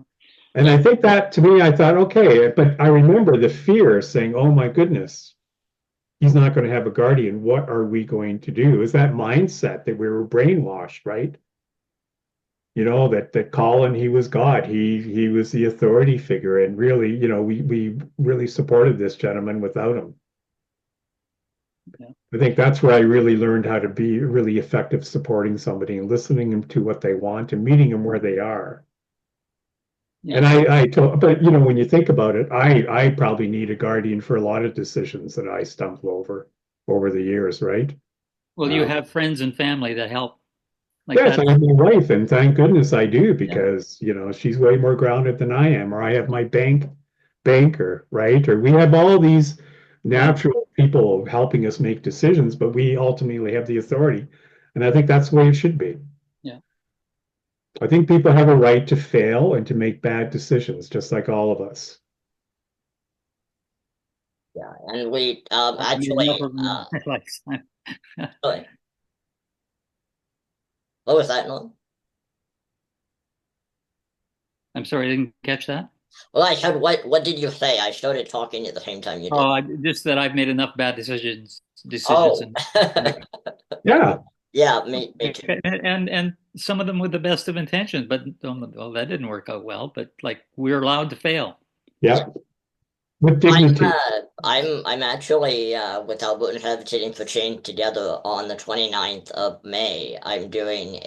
And I think that to me, I thought, okay, but I remember the fear saying, "Oh my goodness, he's not going to have a guardian. What are we going to do?" Is that mindset that we were brainwashed, right? That Colin, he was God. He was the authority figure, and really, we really supported this gentleman without him. yeah, I think that's where I really learned how to be really effective supporting somebody and listening to what they want and meeting them where they are. yeah. And I told, but when you think about it, I probably need a guardian for a lot of decisions that I stumble over the years, right? Well, you Uh, have friends and family that help. Like Yes, I that's have my wife, and thank goodness I do yeah, because she's way more grounded than I am. Or I have my banker, right? Or we have all these yeah, natural people helping us make decisions, but we ultimately have the authority. And I think that's the way it should be. yeah. I think people have a right to fail and to make bad decisions, just like all of us. Yeah, and we I've made enough actually of them in my lifetime. really, what was that, Noel? I'm sorry, I didn't catch that. Well, I said what did you say? I started talking at the same time you did. Just that I've made enough bad decisions Oh, in life. Yeah, yeah, me too. And some of them with the best of intentions, but well, that didn't work out well. But like we're allowed to fail. yeah, with dignity. I'm actually with Alberta Advocating for Change together on the 29th of May. I'm doing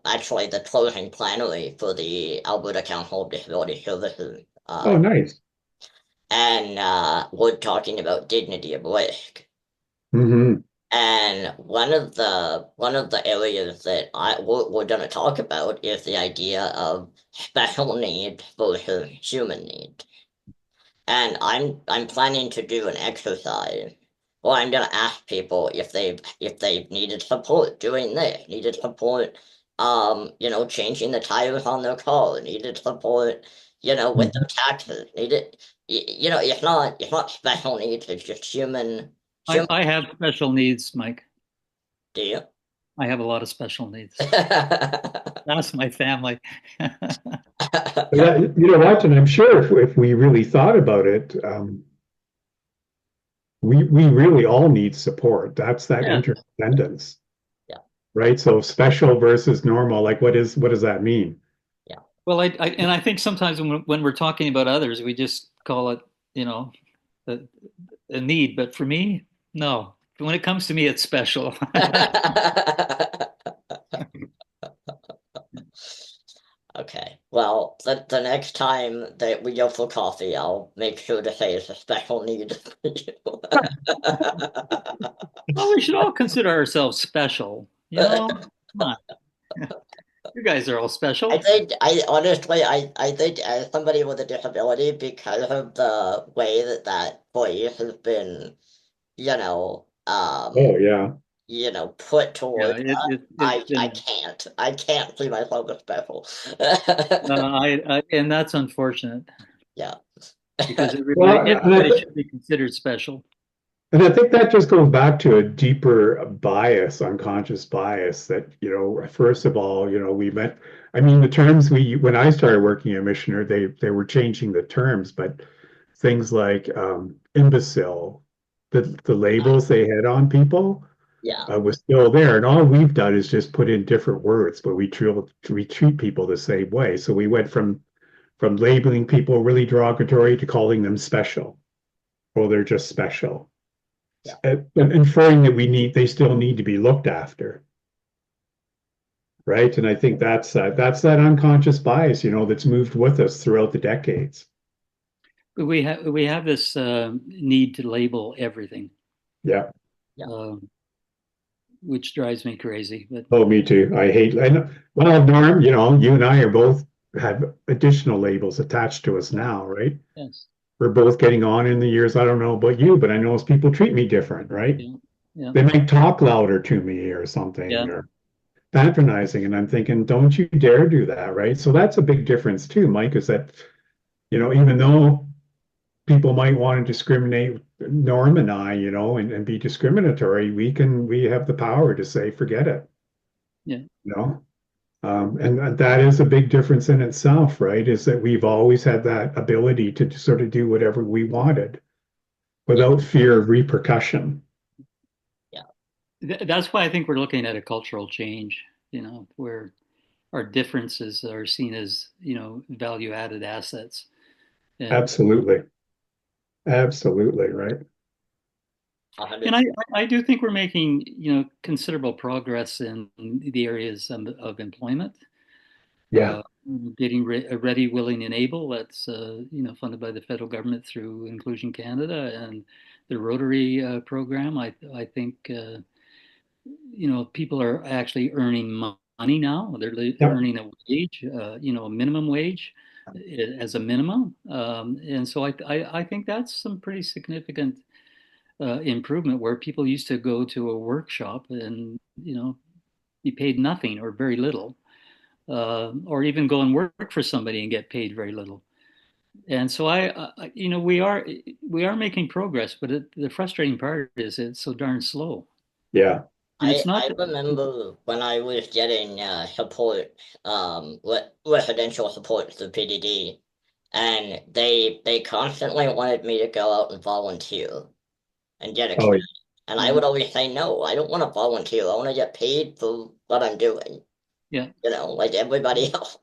actually the closing plenary for the Alberta Council of Disability Services. Oh, nice. And we're talking about dignity of risk. Hmm. And one of the areas that we're going to talk about is the idea of special need versus human need. And I'm planning to do an exercise. Well, I'm gonna ask people if they've needed support doing this, needed support, changing the tires on their car, needed support, with Mhm. their taxes, needed, it's not special needs, it's just human. I have special needs, Mike. Do you? I have a lot of special needs. That's my family. But you know what? And I'm sure if we really thought about it, we really all need support. That's that Yeah. interdependence, Yeah, right? So special versus normal, like what does that mean? yeah. Well, and I think sometimes when we're talking about others, we just call it, you know, a, a need. But for me, no. When it comes to me, it's special. Okay. Well, the next time that we go for coffee, I'll make sure to say it's a special need for you. Well, we should all consider ourselves special. You know, come on. You guys are all I special. think I honestly I think as somebody with a disability, because of the way that voice has been, you know, Oh yeah. put Yeah, towards it's I been. can't see myself as special. And that's unfortunate Yeah. because Well, everybody should be considered special. and I think that just goes back to a deeper bias, unconscious bias that, first of all, I mean, the terms when I started working at Michener, they were changing the terms, but things like imbecile, the labels they had on people Yeah. was still there. And all we've done is just put in different words, but we treat people the same way. So we went from labeling people really derogatory to calling them special. Well, they're just special, Yeah. and inferring that they still need to be looked after, right? And I think that's that unconscious bias, that's moved with us throughout the decades. We have this need to label everything, Yeah. Yeah. um, which drives me crazy. But Oh, me too. I know. Well, Norm, you and I are both have additional labels attached to us now, right? yes, We're both getting on in the years. I don't know about you, but I know people treat me different, right? yeah, yeah, They might talk louder to me or something, yeah, or patronizing. And I'm thinking, don't you dare do that, right? So that's a big difference too, Mike, is that, even though people might want to discriminate Norm and I, and be discriminatory, we have the power to say, forget it, yeah. you know? And that is a big difference in itself, right? Is that we've always had that ability to sort of do whatever we wanted Yeah. without fear of repercussion. Yeah. That's why I think we're looking at a cultural change. Where our differences are seen as value added assets, and Absolutely. Absolutely, right? and 100. I do think we're making considerable progress in the areas of employment. Yeah. uh, Getting ready, willing, and able. That's funded by the federal government through Inclusion Canada and the Rotary program. I think people are actually earning money now. They're Yep. earning a wage, a minimum wage as a minimum, and so I think that's some pretty significant improvement where people used to go to a workshop and be paid nothing or very little, or even go and work for somebody and get paid very little. And so we are making progress, but the frustrating part is it's so darn slow. Yeah. And I it's not I just, remember when I was getting support, residential support through PDD, and they constantly wanted me to go out and volunteer and get Oh, experience. And I yeah, would always say, no, I don't want to volunteer. I want to get paid for what I'm doing, yeah, like everybody else.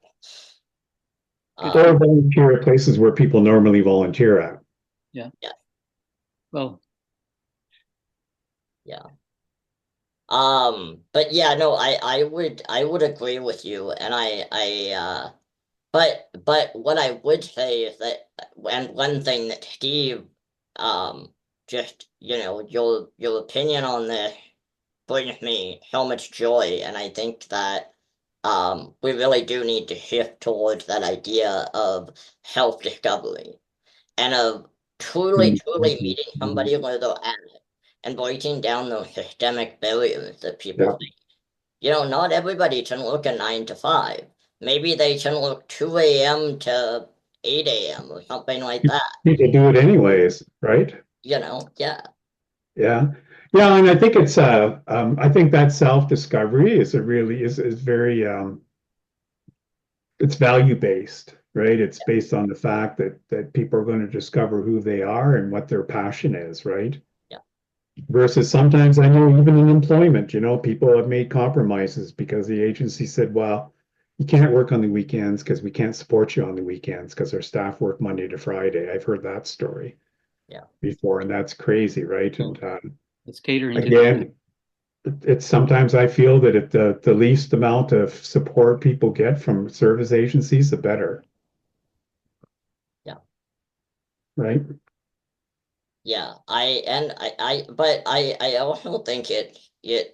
good or for you. volunteer at places where people normally volunteer at. Yeah. Yeah, Well, yeah. But yeah, no, I would agree with you, and but what I would say is that, and one thing that Steve, just your opinion on this. brings me so much joy, and I think that we really do need to shift towards that idea of self-discovery and of truly, truly meeting somebody where they're at and breaking down those systemic barriers that people Yeah. face. Not everybody can work a 9 to 5. Maybe they can work 2 a.m. to 8 a.m. or something like that. You can do it anyways, right? Yeah, Yeah. Yeah, and I think I think that self-discovery is a really is very it's value based, right? It's based on the fact that people are going to discover who they are and what their passion is, right? yeah, Versus sometimes I know even in employment, people have made compromises because the agency said, well, you can't work on the weekends because we can't support you on the weekends because our staff work Monday to Friday. I've heard that story yeah. before, and that's crazy, right? Well, And it's catering to the again, it's sometimes I feel that the least amount of support people get from service agencies, the better, Yeah. right? Yeah, but I also think the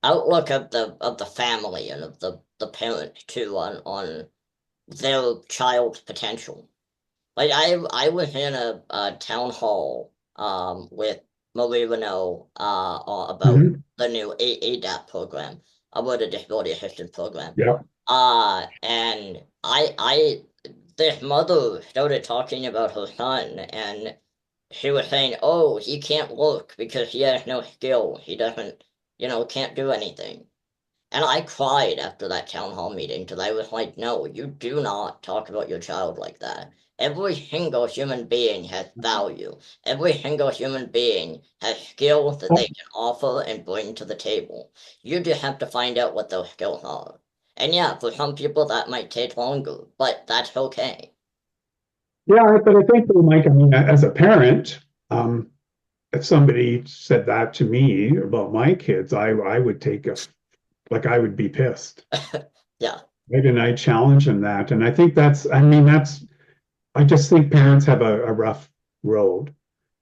outlook of the family and of the parent too on their child's potential. Like I was in a town hall with Marie Renault about Hmm. the new ADAP program, about a disability assistance program. Yeah. And this mother started talking about her son, and she was saying, "Oh, he can't work because he has no skill. He doesn't, can't do anything." And I cried after that town hall meeting because I was like, no, you do not talk about your child like that. Every single human being has value. Every single human being has skills that they can offer and bring to the table. You just have to find out what those skills are. And yeah, for some people that might take longer, but that's okay. Yeah, but I think, Mike, I mean, as a parent, if somebody said that to me about my kids, I would like I would be pissed. Yeah, Right? And I challenge them that. And I think I mean, I just think parents have a rough road.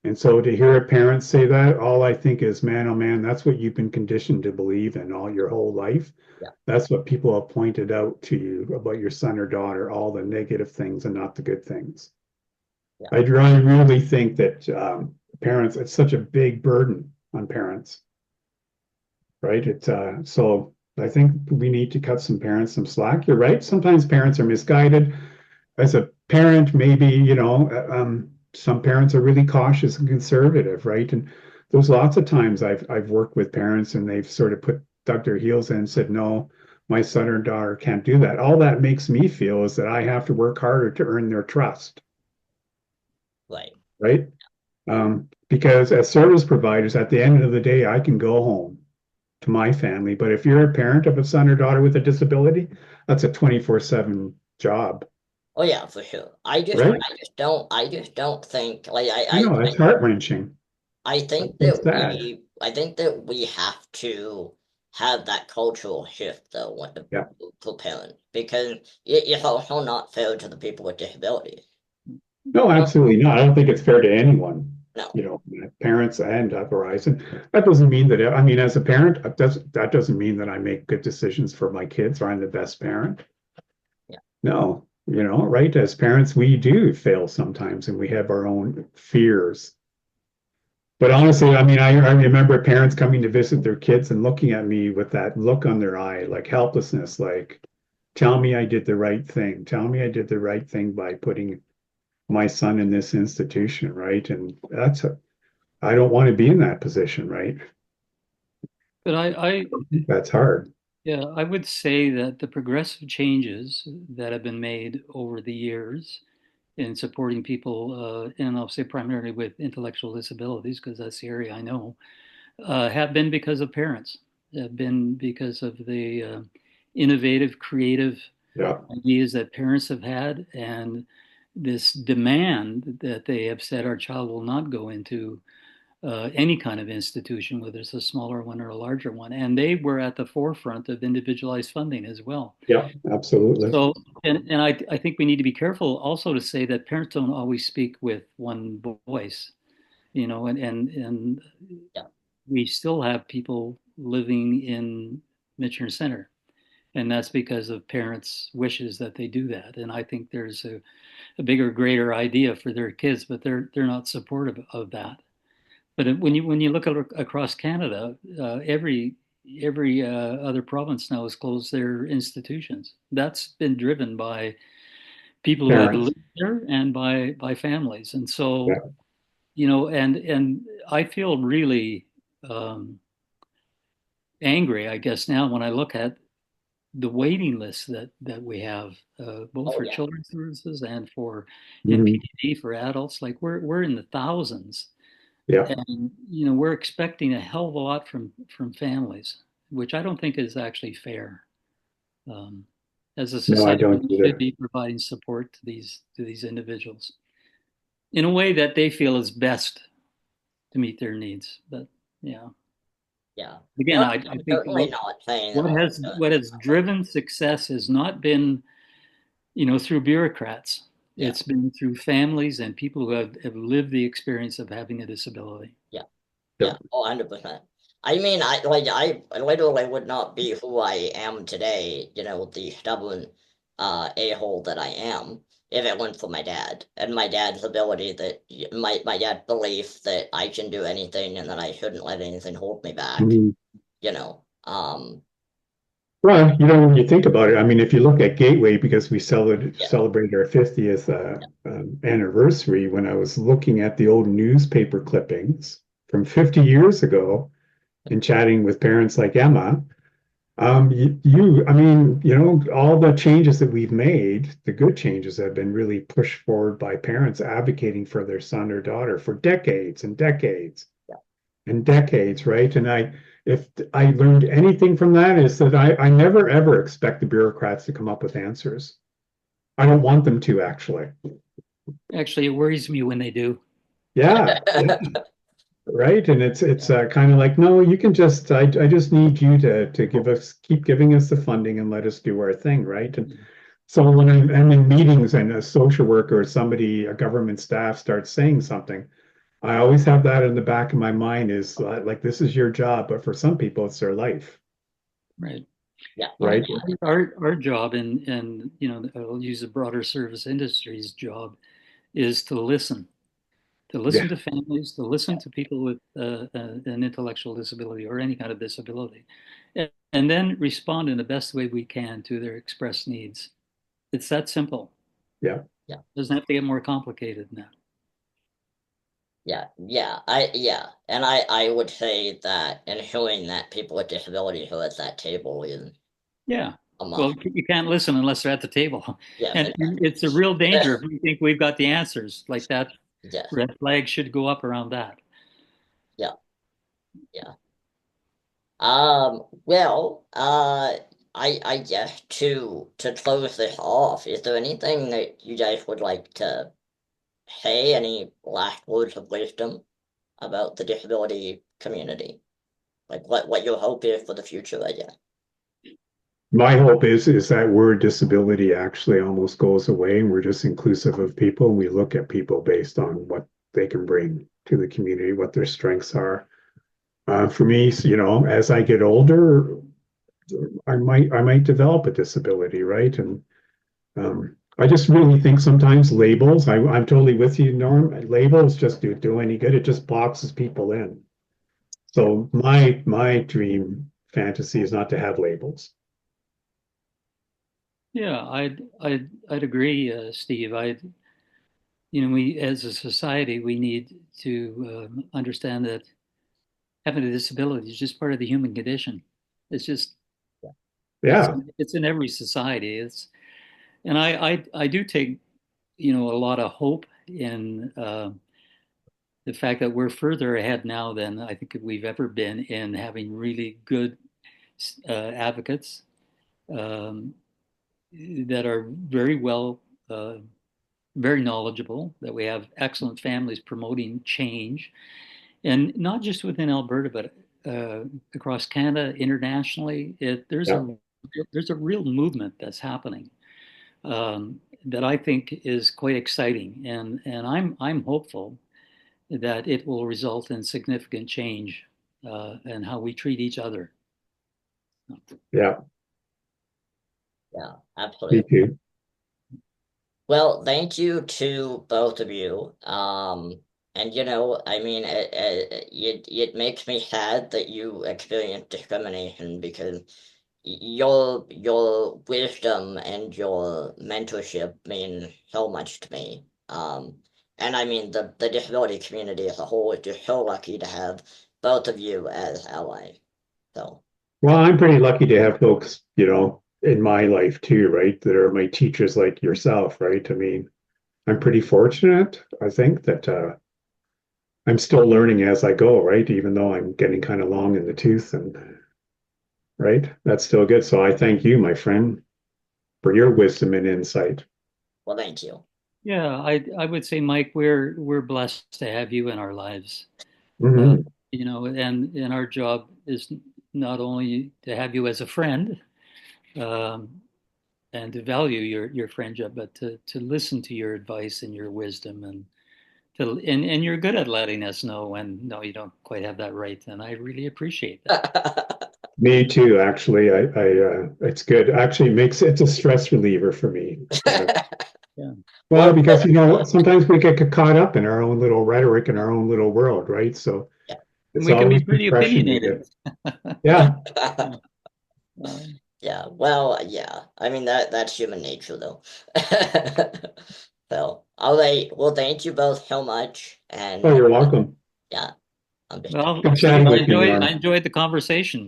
And so to hear a parent say that, all I think is, man, oh man, that's what you've been conditioned to believe in all your whole life. yeah, That's what people have pointed out to you about your son or daughter, all the negative things and not the good things. yeah. I really think that parents, it's such a big burden on parents, right? So I think we need to cut some parents some slack. You're right. Sometimes parents are misguided. As a parent, maybe, some parents are really cautious and conservative, right? And there's lots of times I've worked with parents and they've sort of dug their heels in and said, no, my son or daughter can't do that. All that makes me feel is that I have to work harder to earn their trust, Right. right? Because as service providers, at the end of the day, I can go home to my family. But if you're a parent of a son or daughter with a disability, that's a 24/7 job, Oh yeah, for sure. I just right? I just don't think like I know that's heart-wrenching. I That's think so that sad. we have to have that cultural shift though when Yeah. to parents because it's also not fair to the people with disabilities. No, absolutely not. I don't think it's fair to anyone, No. parents and Verizon. That doesn't mean that, I mean, as a parent, that doesn't mean that I make good decisions for my kids or I'm the best parent. Yeah. No, right? As parents, we do fail sometimes and we have our own fears. But honestly, I mean, I remember parents coming to visit their kids and looking at me with that look on their eye, like helplessness, like, tell me I did the right thing. Tell me I did the right thing by putting my son in this institution, right? And I don't want to be in that position, right? But That's hard. yeah, I would say that the progressive changes that have been made over the years in supporting people, and I'll say primarily with intellectual disabilities, because that's the area I know, have been because of parents, have been because of the innovative, creative Yeah. ideas that parents have had, and this demand that they have said our child will not go into any kind of institution, whether it's a smaller one or a larger one. And they were at the forefront of individualized funding as well. Yeah, absolutely. So, and I think we need to be careful also to say that parents don't always speak with one voice. and Yeah. we still have people living in Michener Centre, and that's because of parents' wishes that they do that. And I think there's a bigger, greater idea for their kids, but they're not supportive of that. But when you look across Canada, every other province now has closed their institutions. That's been driven by people who have Parents. lived there and by families. And so, Yeah. and I feel really um, angry, I guess, now when I look at the waiting list that we have, both Oh for yeah. children's services and for Mhm. NPD for adults. Like we're in the thousands, Yeah. and we're expecting a hell of a lot from families, which I don't think is actually fair. Um, as a No, I society, don't we should either. be providing support to these individuals in a way that they feel is best to meet their needs. But yeah, Yeah. again, No, I I'm think certainly not saying that what all has good. what has driven success has not been through bureaucrats. Yeah. It's been through families and people who have lived the experience of having a disability. Yeah. Yeah. Yeah. Oh, 100%. I mean, I literally would not be who I am today, the stubborn a-hole that I am, if it weren't for my dad and my dad's ability that my dad's belief that I can do anything and that I shouldn't let anything hold me back, Mhm. you know. Well, when you think about it, I mean, if you look at Gateway, because we Yeah. celebrated our 50th anniversary, when I was looking at the old newspaper clippings from 50 years ago and chatting with parents like Emma, I mean, all the changes that we've made, the good changes have been really pushed forward by parents advocating for their son or daughter for decades and decades Yeah. and decades, right? If I learned anything from that is that I never ever expect the bureaucrats to come up with answers. I don't want them to actually. Actually, it worries me when they do. Yeah, yeah, right. And it's kind of like, no, you can just I just need you to keep giving us the funding and let us do our thing, right? And so when I'm in meetings and a social worker or somebody, a government staff starts saying something, I always have that in the back of my mind is like, this is your job, but for some people, it's their life, Right. Yeah. Our right? our job, and I'll use the broader service industry's job, is to listen Yeah, to families, to listen to people with an intellectual disability or any kind of disability, and then respond in the best way we can to their expressed needs. It's that simple. yeah. Yeah. It doesn't have to get more complicated than that. Yeah. And I would say that ensuring that people with disabilities are at that table is Yeah. a Well, must. you can't listen unless they're at the table. Yes, And exactly. it's a real danger if we think we've got the answers. Like that Yes. red flag should go up around that. Yeah. Yeah. Well, I guess to close this off, is there anything that you guys would like to say? Any last words of wisdom about the disability community? Like what your hope is for the future, I guess. My hope is that word disability actually almost goes away and we're just inclusive of people. And we look at people based on what they can bring to the community, what their strengths are. For me, so, as I get older, I might develop a disability, right? And I just really think sometimes labels. I'm totally with you, Norm. Labels just do any good. It just boxes people in. So my dream fantasy is not to have labels. Yeah, I'd agree, Steve. We as a society we need to understand that having a disability is just part of the human condition. It's just it's Yeah, it's in every society. And I do take a lot of hope in the fact that we're further ahead now than I think we've ever been in having really good advocates um, that are very well, very knowledgeable, that we have excellent families promoting change, and not just within Alberta, but across Canada, internationally. yeah. There's a real movement that's happening that I think is quite exciting, and I'm hopeful that it will result in significant change and how we treat each other. Yeah, Yeah, me absolutely. too. Well, thank you to both of you. And I mean, it makes me sad that you experience discrimination because your wisdom and your mentorship mean so much to me. And I mean, the disability community as a whole is just so lucky to have both of you as allies. So, Well, I'm pretty lucky to have folks, in my life too, right? That are my teachers like yourself, right? I mean, I'm pretty fortunate, I think, that I'm still learning as I go, right? Even though I'm getting kind of long in the tooth and right, that's still good. So I thank you, my friend, for your wisdom and insight. well, thank you. Yeah, I would say, Mike, we're blessed to have you in our lives. Uh, Hmm. and our job is not only to have you as a friend um, and to value your friendship, but to listen to your advice and your wisdom and you're good at letting us know when no, you don't quite have that right, and I really appreciate that. Me too, actually. It's good. Actually, makes it's a stress reliever for me. Yeah. Well, Well, because sometimes we get caught up in our own little rhetoric in our own little world, right? So yeah. And it's we can be always pretty refreshing to opinionated. get. Yeah, Yeah. Um, Yeah, well, yeah. I mean that's human nature though. So, all right. Well, thank you both so much. oh, And you're welcome. yeah, I'm just well, Good Steve, chatting with you, I Norm. enjoyed the conversation.